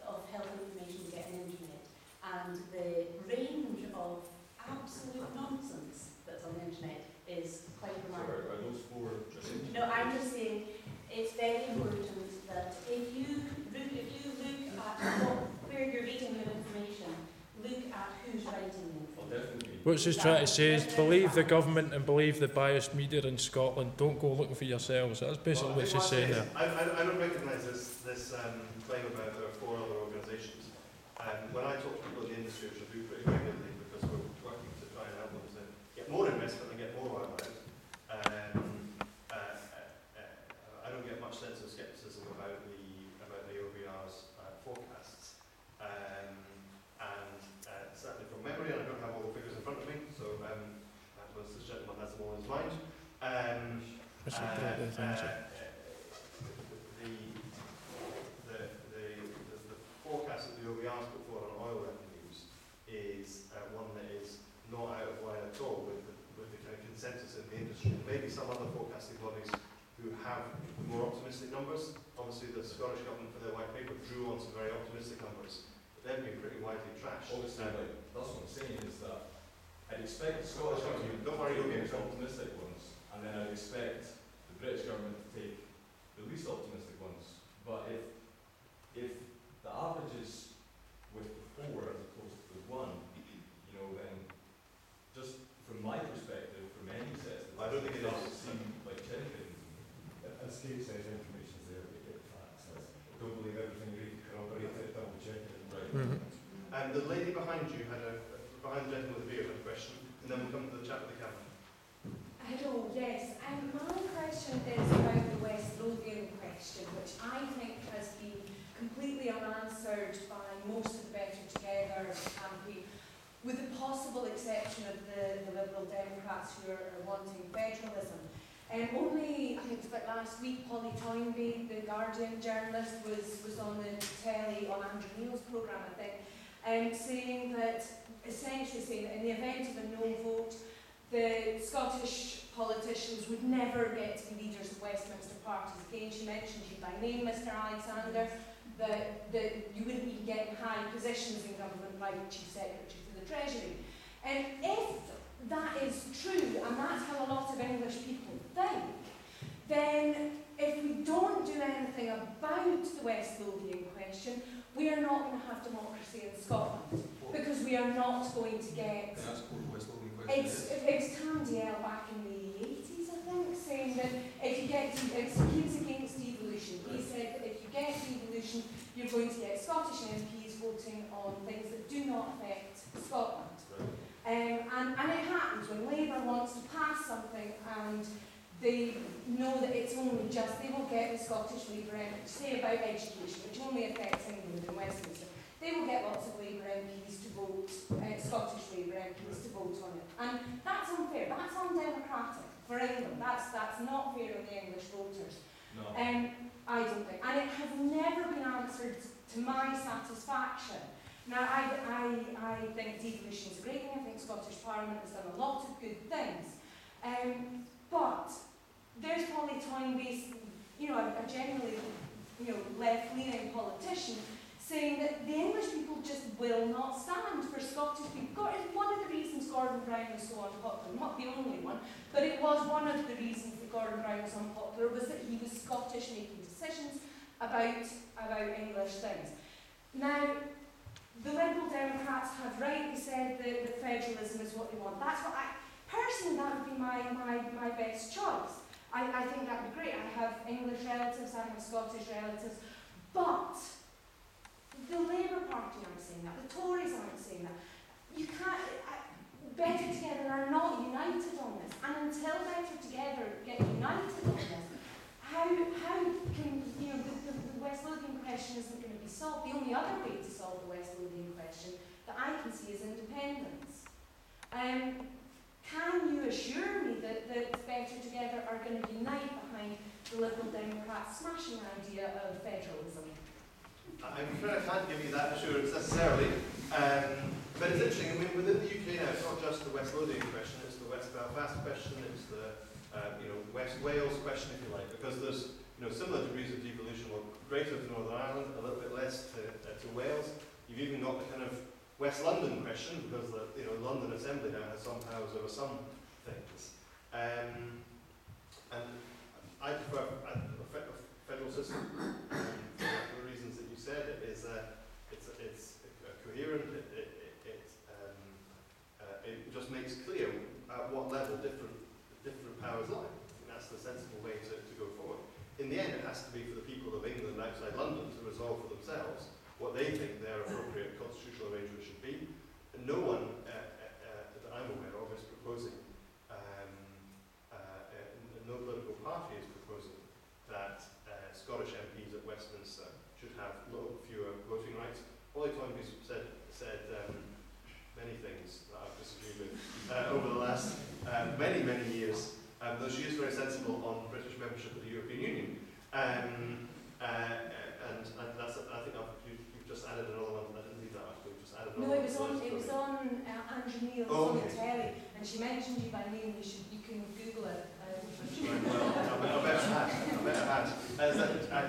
of health information you get on the internet, and the range of absolute nonsense that's on the internet is quite So remarkable. are those 4 just No, I'm just saying it's very important that if you look at where you're reading your information, look at who's writing the Well, information. definitely. What she's trying to say is believe the government and believe the biased media in Scotland. Don't go looking for yourselves. That's basically what she's saying there. I don't recognise this claim about there are 4 other organisations. When I talk to people in the industry, which I do pretty regularly because we're working to try and help them to get more investment and get more oil out, I don't get much sense of scepticism about the OBR's forecasts. Certainly from memory, and I don't have all the figures in front of me, so unless this gentleman has them all in his mind. That's a great thing, so. The forecast that the OBR's put forward on oil revenues is one that is not out of line at all with the kind of consensus in the industry. Maybe some other forecasting bodies who have more optimistic numbers. Obviously the Scottish Government for their white paper drew on some very optimistic numbers, but they've been pretty widely trashed. Obviously, like, that's what I'm saying is that I'd expect the Scottish government Don't worry, to you'll take get the optimistic ones, and then I'd expect the British government to take the least optimistic ones. But if the average is with the 4 as opposed to the 1, you know, then just from my perspective, from any sets, I don't think it doesn't is. seem like cherry picking to me. As Kate says, information's there, but get facts. Don't believe everything you read, corroborate it, double check it. Right. Mhm. And the lady behind you behind the gentleman with the beard had a question, and then we'll come to the chap with the camera. Hello, yes. My question is about the West Lothian question, which I think has been completely unanswered by most of the Better Together campaign, with the possible exception of the Liberal Democrats who are wanting federalism. Only, I think it was like last week, Polly Toynbee, the Guardian journalist, was on the telly on Andrew Neil's programme, I think, saying that, essentially saying that in the event of a no vote, the Scottish politicians would never get to be leaders of Westminster parties again. She mentioned you by name, Mr Alexander, that you wouldn't even get in high positions in government like Chief Secretary for the Treasury. And if that is true, and that's how a lot of English people think, then if we don't do anything about the West Lothian question, we are not going to have democracy in Scotland, because we are not going to get... That's what the West Lothian question is. It's Tam Diel back in the 80s, I think, saying that if you get... he was against devolution. He said that if you get devolution, you're going to get Scottish MPs voting on things that do not affect Scotland. And it happens when Labour wants to pass something and they know that it's only just, they will get the Scottish Labour MPs, say about education, which only affects England and Westminster, they will get lots of Labour MPs to vote, Scottish Labour MPs to vote on it. And that's unfair, that's undemocratic for England, that's not fair on the English voters. No. I don't think, and it has never been answered to my satisfaction. Now, I think devolution is a great thing. I think Scottish Parliament has done a lot of good things. But there's Polly Toynbee, a generally, left-leaning politician, saying that the English people just will not stand for Scottish people. It's one of the reasons Gordon Brown was so unpopular, not the only one, but it was one of the reasons that Gordon Brown was unpopular, was that he was Scottish making decisions about English things. Now, the Liberal Democrats have rightly said that federalism is what they want. That's what personally, that would be my best choice. I think that would be great. I have English relatives, I have Scottish relatives, but the Labour Party aren't saying that, the Tories aren't saying that. You can't, Better Together are not united on this, and until Better Together get united on this, how can, the West Lothian question isn't going to be solved. The only other way to solve the West Lothian question that I can see is independence. Can you assure me that Better Together are going to unite behind the Liberal Democrats' smashing idea of federalism? I'm afraid I can't give you that assurance necessarily, but it's interesting. I mean, within the UK now, it's not just the West Lothian question; it's the West Belfast question, it's the West Wales question, if you like, because there's similar degrees of devolution, well, greater to Northern Ireland, a little bit less to Wales. You've even got the kind of West London question, because the London Assembly now has some powers over some things, and I prefer a federal system. For the reasons that you said, it's coherent. It just makes clear at what level different powers lie. And that's the sensible way to go forward. In the end, it has to be for the people of England outside London to resolve for themselves what they think their appropriate constitutional arrangement should be. And no one that I'm aware of is proposing, no political party is proposing that Scottish MPs at Westminster should have fewer voting rights. Polly Toynbee said many things that I've disagreed with over the last many years, though she is very sensible on British membership of the European Union. And that's, I think you've just added another one. I didn't read that article. You've just added another one. No, it was on Andrew Neil, on the telly, and she mentioned you by name. You can Google it. Well, I better had. There's a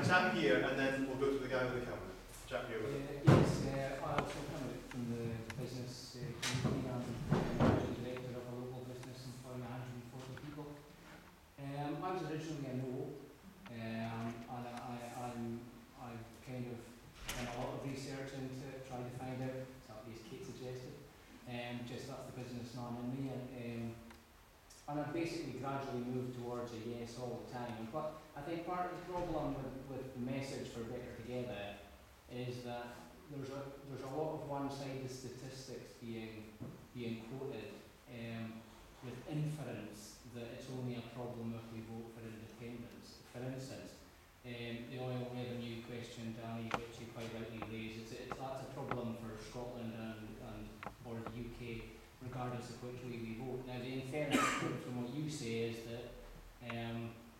chap here, and then we'll go to the guy with the camera. Chap here with it. Yes, I also come from the business community. I'm director of a local business employing 140 people. I was originally a no, and I've kind of done a lot of research into it, trying to find out, so at least Kate suggested, just that's the business man in me, and I've basically gradually moved towards a yes all the time. But I think part of the problem with the message for Better Together is that there's a lot of one-sided statistics being quoted with inference that it's only a problem if we vote for independence. For instance, the oil revenue question, Danny, which you quite rightly raised, that's a problem for Scotland or the UK, regardless of which way we vote. Now, the inference from what you say is that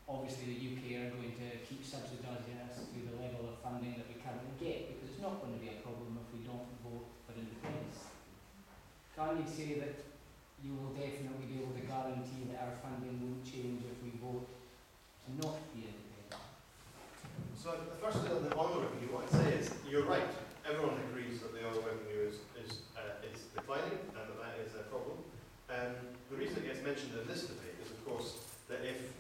Obviously the UK are going to keep subsidising us to the level of funding that we currently get, because it's not going to be a problem if we don't vote for independence. Can you say that you will definitely be able to guarantee that our funding won't change if we vote to not be independent? So firstly on the oil revenue, what I'd say is, you're right, everyone agrees that the oil revenue is declining and that is a problem. The reason it gets mentioned in this debate is of course that if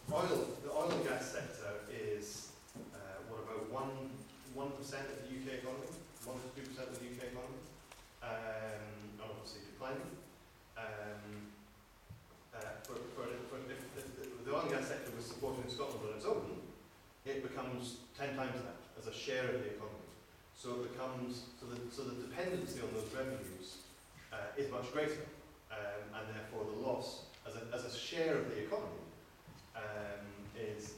the oil and gas sector is what about 1% of the UK economy, 1 to 2% of the UK economy, obviously declining. If the oil and gas sector was supported in Scotland on its own, it becomes 10 times that as a share of the economy. So it becomes so the dependency on those revenues is much greater, and therefore the loss as a share of the economy is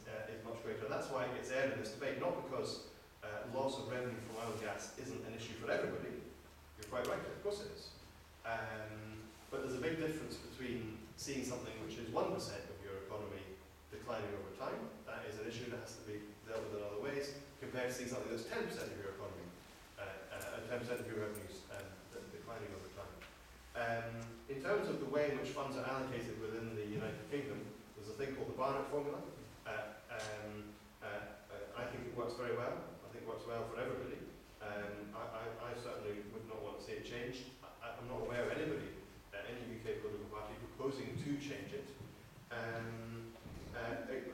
much greater. And that's why it gets aired in this debate, not because loss of revenue from oil and gas isn't an issue for everybody. You're quite right, of course it is. But there's a big difference between seeing something which is 1% of your economy declining over time, that is an issue that has to be dealt with in other ways, compared to seeing something that's 10% of your economy, 10% of your revenues declining over time. In terms of the way in which funds are allocated within the United Kingdom, there's a thing called the Barnett formula. I think it works very well. I think it works well for everybody. I certainly would not want to see it changed. I'm not aware of anybody, any UK political party, proposing to change it,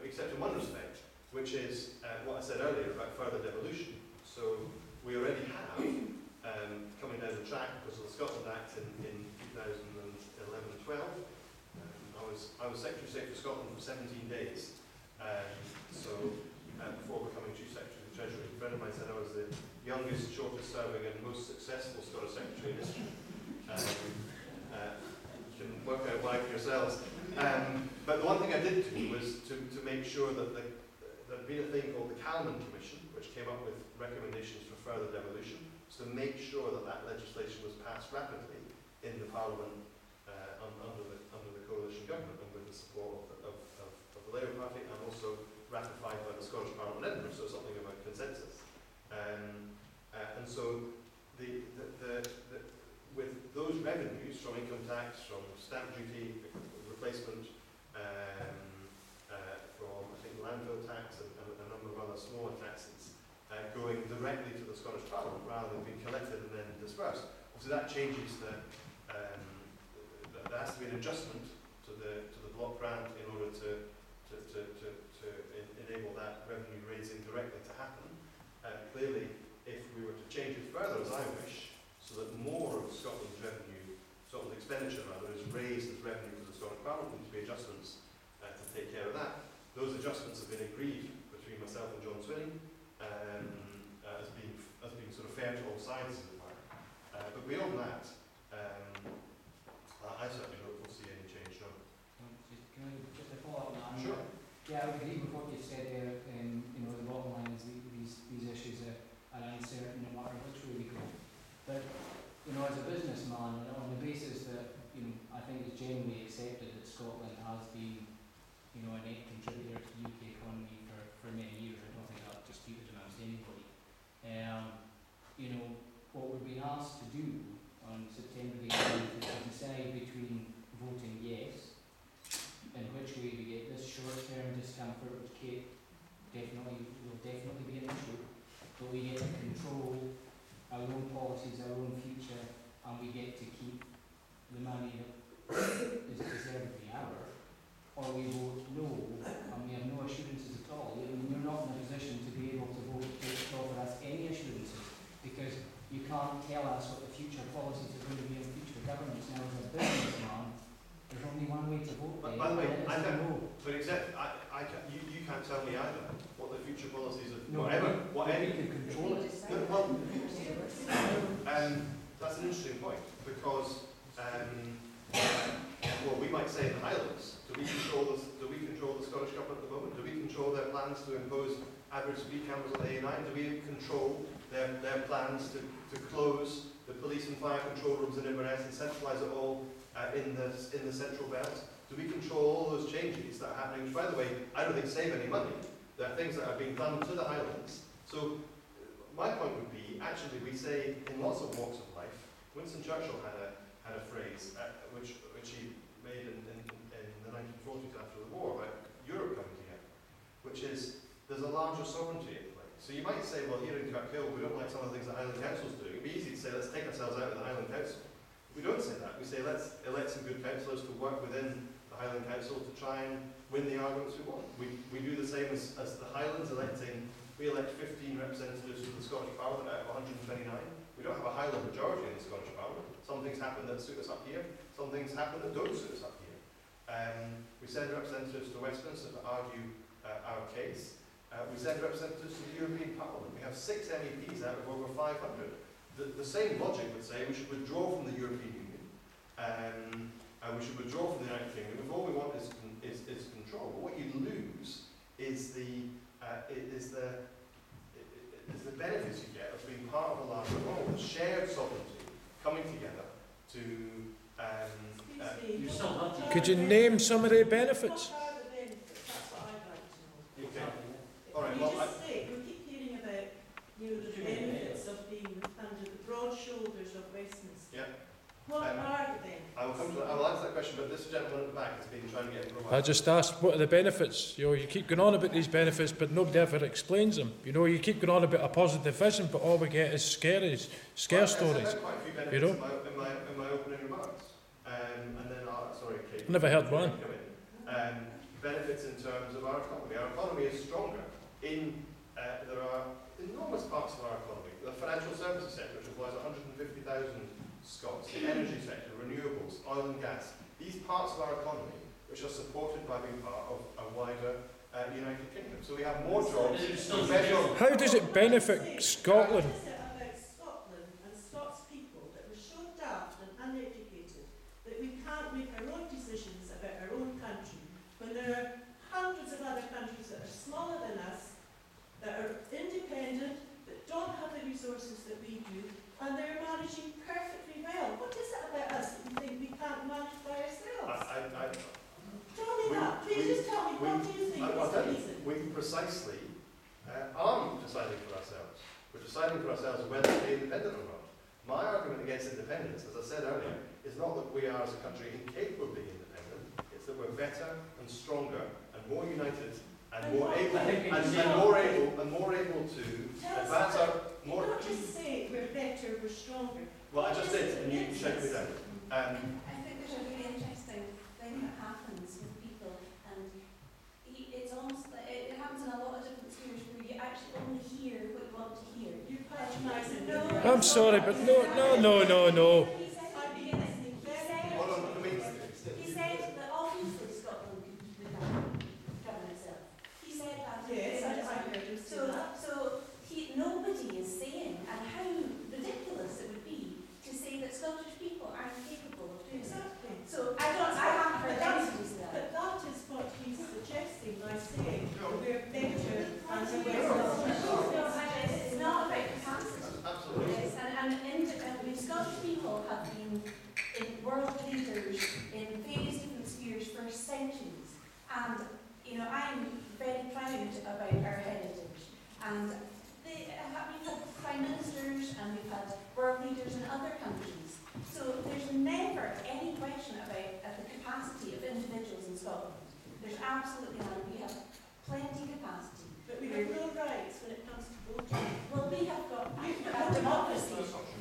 except in one respect, which is what I said earlier about further devolution. So we already have, coming down the track because of the Scotland Act in 2011-12, I was Secretary of State for Scotland for 17 days. Before becoming Chief Secretary of the Treasury, a friend of mine said I was the youngest, shortest serving and most successful Scottish Secretary in history. You can work out why for yourselves. But the one thing I did do was to make sure that there'd been a thing called the Calman Commission, which came up with recommendations for further devolution, so to make sure that that legislation was passed rapidly in the Parliament under the coalition government and with the support of the Labour Party, and also ratified by the Scottish Parliament in Edinburgh, so something about consensus. And so with those revenues from income tax, from stamp duty replacement, from I think landfill tax and a number of other smaller taxes going directly to the Scottish Parliament rather than being collected and then dispersed. Obviously that changes there has to be an adjustment to the block grant in order to enable that revenue raising directly to happen. Clearly, if we were to change it further, as I wish, so that more of Scotland's expenditure is raised as revenue to the Scottish Parliament, there needs to be adjustments to take care of that. Those adjustments have been agreed between myself and John Swinning as being sort of fair to all sides, as it were. But beyond that, I certainly don't foresee any change, no. Just a follow up on that. Sure. Yeah, I would agree with what you said there. The bottom line is these issues are uncertain no matter which way we go. But as a businessman, on the basis that I think it's generally accepted that Scotland has been a net contributor to the UK economy for many years. I don't think that's disputed amongst anybody. What we're being asked to do on September the 18th is to decide between voting yes, in which way we get this short-term discomfort, which will definitely be an issue, but we get to control our own policies, our own future, and we get to keep the money that is deservedly ours, or we vote no, and we have no assurances at all. You're not in a position to be able to vote to offer us any assurances, because you can't tell us what the future policies are going to be in future governments. Now, as a businessman, there's only one way to vote. By the way, you can't tell me either what the future policies of whatever you can control it. That's an interesting point, because we might say in the Highlands, do we control the Scottish Government at the moment? Do we control their plans to impose average speed cameras on the A9? Do we control their plans to close the police and fire control rooms in Inverness and centralise it all in the central belt? Do we control all those changes that are happening, which, by the way, I don't think save any money? There are things that are being done to the Highlands. So my point would be, actually, we say in lots of walks of life, Winston Churchill had a phrase which he made in the 1940s after the war about Europe coming together, which is there's a larger sovereignty in play. So you might say, well, here in Kirkhill, we don't like some of the things that Highland Council's doing. It'd be easy to say, let's take ourselves out of the Highland Council. We don't say that. We say, let's elect some good councillors to work within the Highland Council to try and win the arguments we want. We do the same as the Highlands electing. We elect 15 representatives to the Scottish Parliament out of 129. We don't have a Highland majority in the Scottish Parliament. Some things happen that suit us up here. Some things happen that don't suit us up here. We send representatives to Westminster to argue our case. We send representatives to the European Parliament. We have 6 MEPs out of over 500. The same logic would say we should withdraw from the European Union, and we should withdraw from the United Kingdom if all we want is control. But what you lose is the benefits you get of being part of a larger role, the shared sovereignty coming together to. Could you name some of the benefits? What are the benefits? That's what I'd like to know. Okay. All right. You Well, just say, we keep hearing about the benefits of being under the broad shoulders of Westminster. Yeah. What are the benefits? I will come to that. I will answer that question, but this gentleman at the back has been trying to get in for a while. I just asked, what are the benefits? You know, you keep going on about these benefits, but nobody ever explains them. You know, you keep going on about a positive vision, but all we get is scare stories. I said quite a few benefits You know? in my opening remarks. And then, sorry, Kate. Never heard one. Benefits in terms of our economy. Our economy is stronger. There are enormous parts of our economy. The financial services sector, which employs 150,000 Scots, the energy sector, renewables, oil and gas. These parts of our economy, which are supported by being part of a wider United Kingdom. So we have more jobs. How does it benefit Scotland? What is it about Scotland and Scots people that we're so daft and uneducated that we can't make our own decisions about our own country when there are hundreds of other countries that are smaller than us, that are independent, that don't have the resources that we do, and they're managing perfectly well. What is it about us that you think we can't manage by ourselves? Tell me that. Please just tell me, what do you think is the reason? We precisely aren't deciding for ourselves. We're deciding for ourselves whether to be independent or not. My argument against independence, as I said earlier, is not that we are as a country incapable of being independent. It's that we're better and stronger and more united and more able to advance our more. You don't just say we're better, we're stronger. Well, I just did, and you shut me down. I think there's a really interesting thing that happens with people, and it's almost like it happens in a lot of different spheres where you actually only hear what you want to hear. You're patronising. No, I'm sorry, but no. He said at the beginning, he said that obviously Scotland could govern itself. He said that. Yes, I heard him say that. So nobody is saying, and how ridiculous it would be to say that Scottish people aren't capable of doing that. Exactly. So I haven't heard anybody say that. But that is what he's suggesting by saying we're better and It's not about capacity. Absolutely. Yes, and Scottish people have been in world leaders in various different spheres for centuries. And, you know, I'm very proud about our heritage. And we've had prime ministers and we've had world leaders in other countries. So there's never any question about the capacity of individuals in Scotland. There's absolutely none. We have plenty capacity. But we have no rights when it comes to voting. Well, we have got A democracy,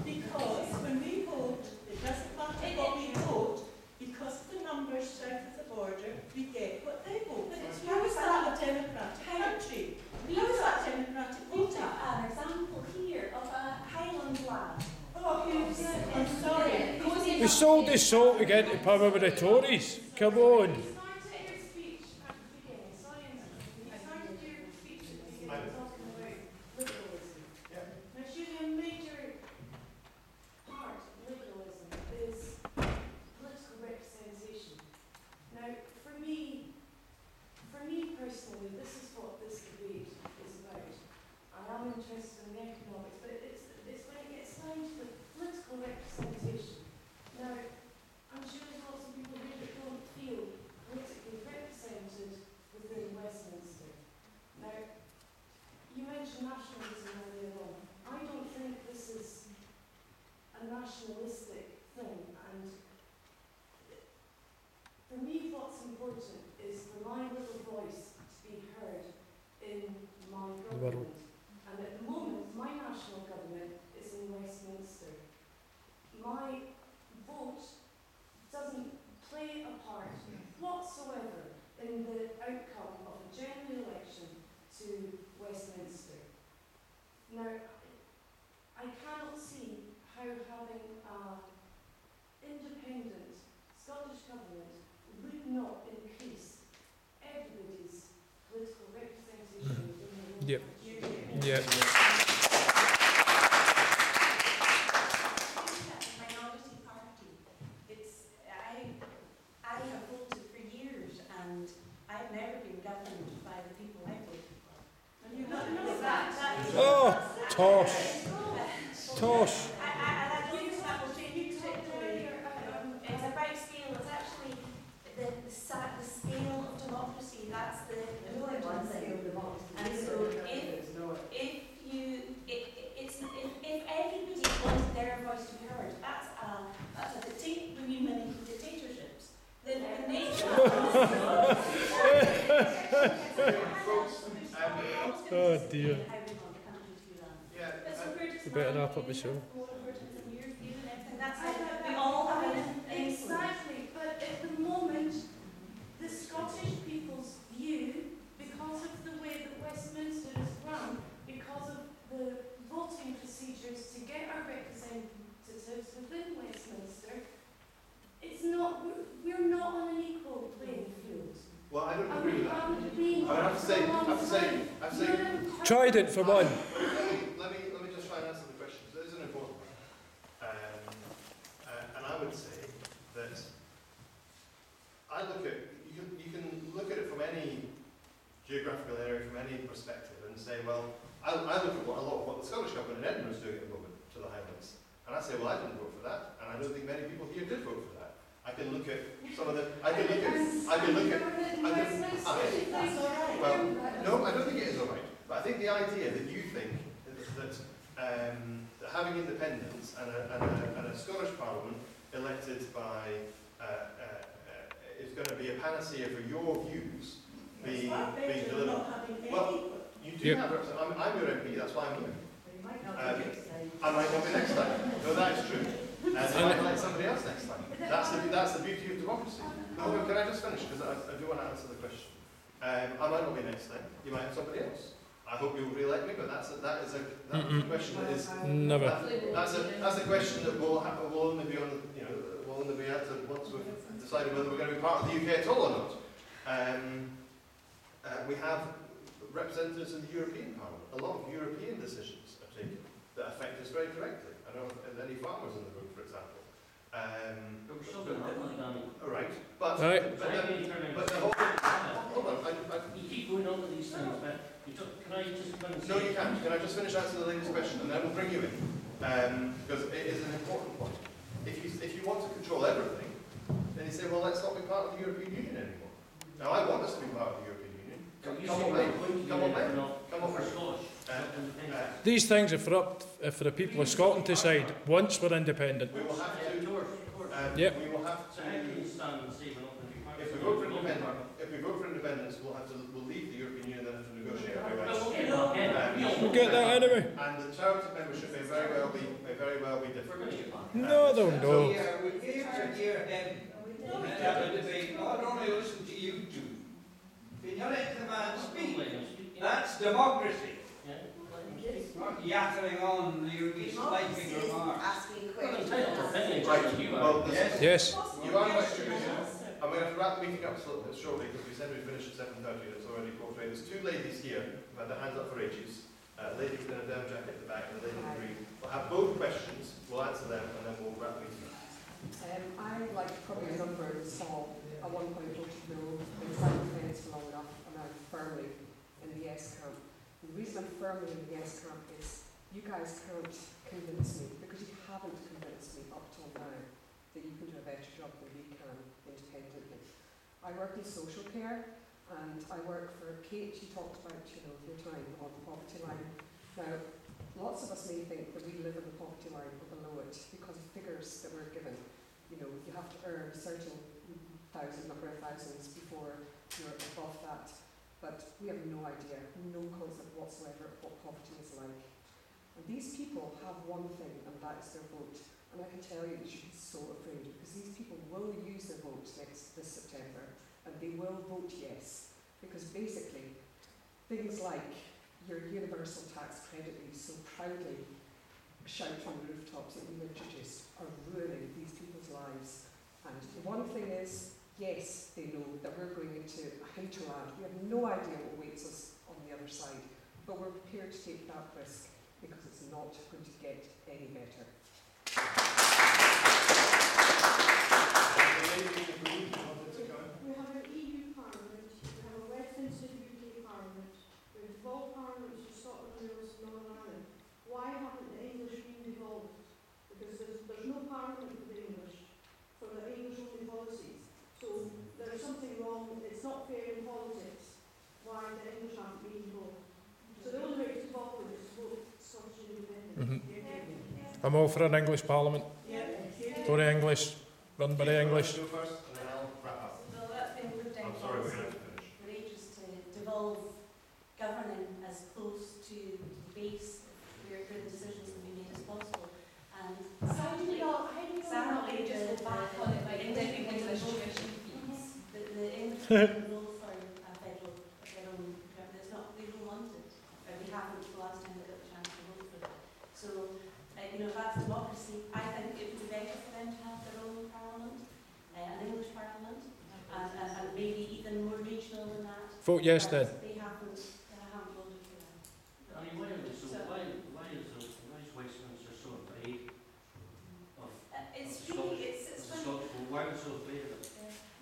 because when we vote, it doesn't matter what we vote, because of the numbers south of the border, we get what they vote. But it's How is that a democratic country? How is that democratic We've voting? got an example here of a Highland lad Oh, who's I'm sorry. We sold his soul to get into power with the Tories. Come on. A major part of liberalism is political representation. Now, for me personally, this is what this debate is about. I am interested in economics, but it's when it gets down to the political representation. Now, I'm sure there's lots of people here that don't feel nationalistic thing, and for me what's important is for my little voice to be heard in my government. And at the moment, my national government is in Westminster. My vote doesn't play a part whatsoever in the outcome of a general election to Westminster. Now, I cannot see how having an independent Scottish government would not increase everybody's political representation in the whole Yep. country. Yeah. Minority party. I have voted for years, and I've never been governed by the people I voted for. And you don't know that. Oh, tosh. Tosh. I don't think that will change particularly. It's about scale. It's actually the scale of democracy. That's the important thing. And so if everybody wanted their voice to be heard, that's a many dictatorships. The nature Oh dear. how we want the country to be run. Yeah, But so we're just You better wrap up the show. more important than your view and everything. That's it. We all have an influence. Exactly, but at the moment, the Scottish people's view, because of the way that Westminster is run, because of the voting procedures to get our representatives within Westminster, it's not, we're not on an equal playing field. well, I don't And agree we with that. haven't been I have to say, for a long time. Trident for one. Let me just try and answer the question. So it is an important one. And I would say that you can look at it from any geographical area, from any perspective, and say, well, I look at a lot of what the Scottish government in Edinburgh is doing at the moment to the Highlands, and I say, well, I didn't vote for that, and I don't think many people here did vote for that. I can look at some of the, well, no, I don't think it is all right. But I think the idea that you think that having independence and a Scottish Parliament elected by is going to be a panacea for your views being delivered. Well, you do have representatives. I'm your MP, that's why I'm here. I might not be next time. No, that is true. I might like somebody else next time. That's the beauty of democracy. No, can I just finish? Because I do want to answer the question. I might not be next time. You might have somebody else. I hope you'll re-elect me, but that's a question that is Never. that's a question that will only be on will only be answered once we've decided whether we're going to be part of the UK at all or not. We have representatives in the European Parliament. A lot of European decisions are taken that affect us very directly. I don't know if there's any farmers in the room, for example. All right, but the whole. Hold on, you keep going on to these things, but can I just come and say? No, you can't. Can I just finish answering the lady's question, and then we'll bring you in, because it is an important point. If you want to control everything, then you say, well, let's not be part of the European Union anymore. Now, I want us to be part of the European Union. Come on, These things are for the people of Scotland to decide once we're independent. We will have to. Yep. We will have to. If we vote for independence, we'll leave the European Union and then have to negotiate our way out. We'll get that anyway. And the terms of membership may very well be different. No, I don't know. We gave our dear Evan have a debate, not only listen to you two. Can you let the man speak? That's democracy. Not yattering on your slighting remarks. Yes. You are question. I'm going to have to wrap the meeting up shortly because we said we'd finish at 7:30 and it's already 4:30. There's two ladies here who had their hands up for ages. A lady in a down jacket at the back and a lady in green. We'll have both questions, we'll answer them and then we'll wrap the meeting up. I, like probably a number of saw at one point voted no, been sat on the fence for long enough, and I'm firmly in the yes camp. And the reason I'm firmly in the yes camp is you guys can't convince me, because you haven't convinced me up till now, that you can do a better job than we can independently. I work in social care, and I work for Kate. You talked about, your time on the poverty line. Now, lots of us may think that we live in the poverty line or below it because of figures that we're given. You know, you have to earn a certain number of thousands before you're above that. But we have no idea, no concept whatsoever of what poverty is like. And these people have one thing, and that is their vote. And I can tell you that you should be so afraid, because these people will use their vote this September, and they will vote yes. Because basically, things like your universal tax credit we so proudly shout from the rooftops that we introduced are ruining these people's lives. And the one thing is, yes, they know that we're going into a hinterland. We have no idea what awaits us on the other side, but we're prepared to take that risk because it's not going to get any better. We have an EU Parliament, we have a Westminster UK Parliament, we have devolved parliaments in Scotland, Wales and Northern Ireland. Why haven't the English been devolved? Because there's no Parliament for the English, for the English only policies. So there's something wrong, it's not fair in politics why the English haven't been involved. So the only way to devolve them is to vote Scottish independence. I'm all for an English Parliament. For the English, run by the English. Go first, and then I'll wrap up. Well, that's been looked at I'm sorry, we're going to have to finish. for ages to devolve governing as close to the base where the decisions can be made as possible. And sadly, just go back on it like English tuition fees? the English rule for federal, there's not, they don't want it. Or they haven't the last time they got the chance to vote for it. So, you know, if that's democracy, I think it would be better for them to have their own parliament, an English parliament, and maybe even more regional than that. Vote yes then. They haven't voted for that. I mean, why is Westminster so afraid of It's the really, Scottish? it's The funny. Scottish, why are they so afraid of it?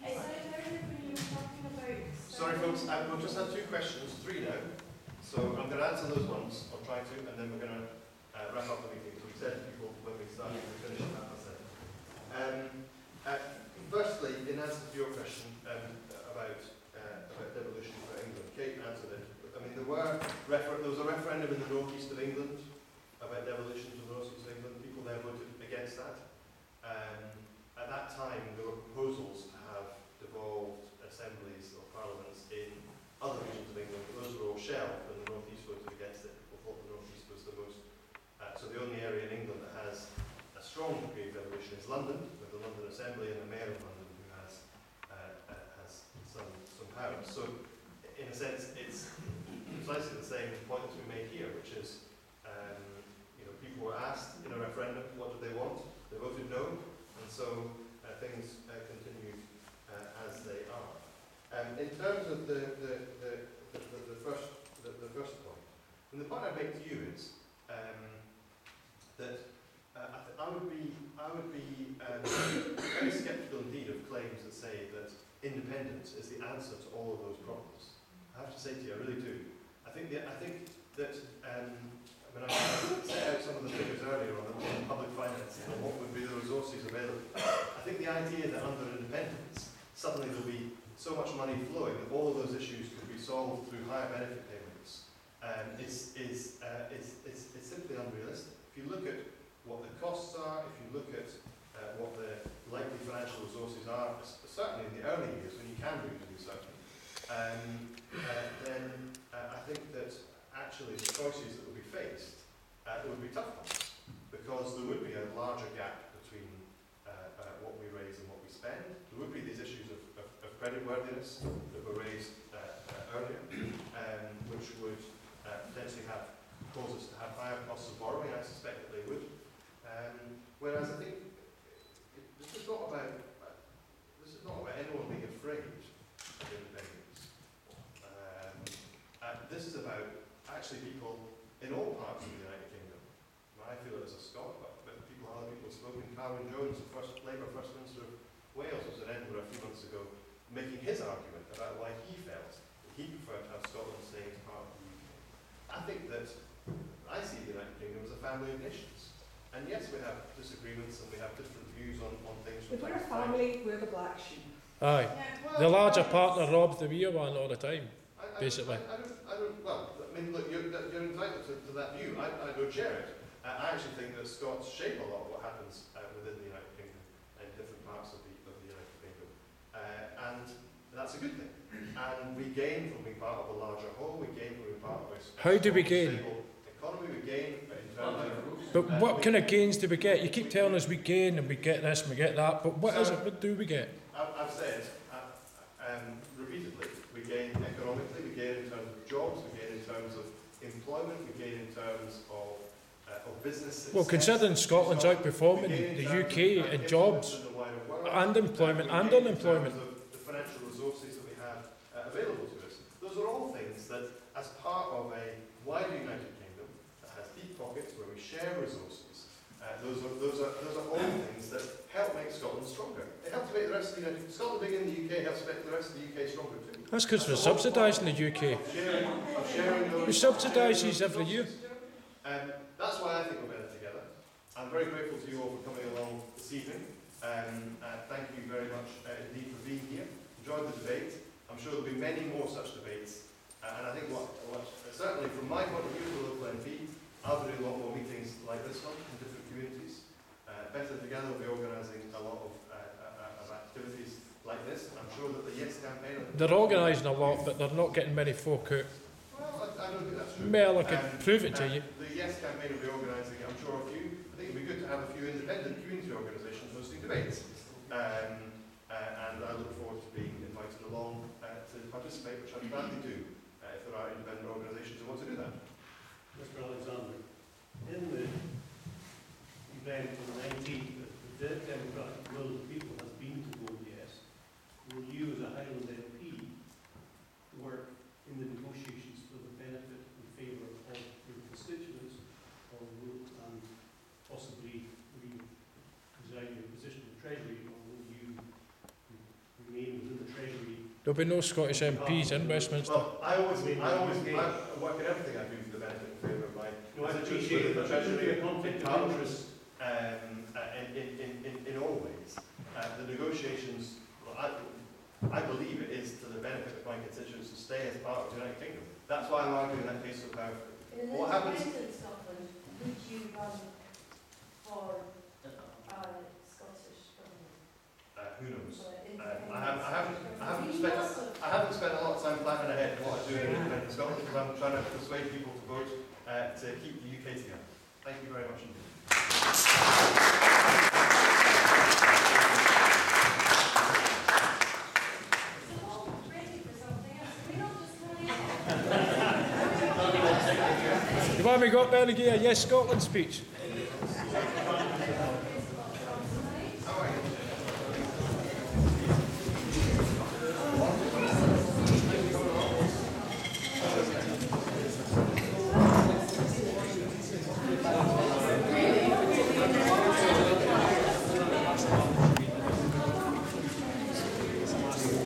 It's like earlier when you were talking about... Sorry folks, we'll just have 2 questions, 3 now. So I'm going to answer those ones, I'll try to, and then we're going to wrap up the meeting. So we said to people when we started, we finish at 7:30. Firstly, in answer to your question about devolution for England, Kate answered it. I mean, there was a referendum in the northeast of England about devolution to the northeast of England. People there voted against that. At that time, there were proposals to have devolved assemblies or parliaments in other regions of England, but those were all shelved, and the northeast voted against it. People thought the northeast was the most. So the only area in England that has a strong degree of devolution is London, with the London Assembly and the Mayor of London, who has some powers. So, in a sense, it's precisely the same point that we made here, which is, you know, people were asked in a referendum what did they want. They voted no, and so things continued as they are. In terms of the first point, and the point I make to you is that I would be very sceptical indeed of claims that say that independence is the answer to all of those problems. I have to say to you, I really do. I think that I set out some of the figures earlier on public finances and what would be the resources available. I think the idea that under independence suddenly there'll be so much money flowing that all of those issues could be solved through higher benefit payments is simply unrealistic. If you look at what the costs are, if you look at what the likely financial resources are, certainly in the early years when you can reproduce something, then I think that actually the choices that would be faced would be tough ones, because there would be a larger gap between what we raise and what we spend. There would be these issues of creditworthiness that were raised earlier, which would potentially cause us to have higher costs of borrowing. I suspect that they would. Whereas I think this is not about anyone being afraid of independence. This is about actually people in all parts of the United Kingdom. I feel it as a Scot, but other people have spoken. Carwyn Jones, the Labour First Minister of Wales, was in Edinburgh a few months ago, making his argument about why he felt that he preferred to have Scotland staying as part of the UK. I think that I see the United Kingdom as a family of nations. And yes, we have disagreements and we have different views on things. If we're a family, we're the black sheep. Aye. The larger partner robs the weaker one all the time, basically. I don't, well, mean, look, you're entitled to that view. I don't share it. I actually think that Scots shape a lot of what happens within the United Kingdom in different parts of the United Kingdom. And that's a good thing. And we gain from being part of a larger whole, we gain from being part of a How do we gain? stable economy, we gain in terms of... But what kind of gains do we get? You keep telling us we gain and we get this and we get that, but what is it? What do we get? I've said repeatedly, we gain economically, we gain in terms of jobs, we gain in terms of employment, we gain in terms of business success. Well, considering Scotland's outperforming the UK in jobs and employment and unemployment. The financial resources that we have available to us. Those are all things that, as part of a wider United Kingdom that has deep pockets where we share resources, those are all things that help make Scotland stronger. It helps make the rest of the United Scotland being in the UK helps make the rest of the UK stronger too. That's because we're subsidising the UK. We subsidise these every year. That's why I think we're better together. I'm very grateful to you all for coming along this evening. Thank you very much indeed for being here. Enjoyed the debate. I'm sure there'll be many more such debates. And I think what certainly from my point of view as a local MP, I'll be doing a lot more meetings like this one in different communities. Better Together will be organising a lot of activities like this. I'm sure that the Yes campaign... They're organising a lot, but they're not getting many folk out. Well, I don't think that's true. Well, I could prove it to you. The Yes campaign will be organising, I'm sure, a few. I think it would be good to have a few independent community organisations hosting debates. And I look forward to being invited along to participate, which I'd gladly do if there are independent organisations who want to do that. Mr. Alexander, in the event on the 19th that the democratic will of the people has been to vote yes, will you as a Highland MP work in the negotiations for the benefit and favour of your constituents, or will, and possibly resign your position in the Treasury, or will you remain within the Treasury? There'll be no Scottish MPs in Westminster. Well, I work in everything I do for the benefit and favour of my appreciate the Treasury, conflict in of interest. In all ways. The negotiations, well, I believe it is to the benefit of my constituents to stay as part of the United Kingdom. That's why I'm arguing that case so powerfully. In What happens? Scotland, would you run for Scottish government? Who knows? I haven't spent a lot of time planning ahead what I do in independent Scotland because I'm trying to persuade people to vote to keep the UK together. Thank you very much indeed. You want me to go up there and give a Yes Scotland speech?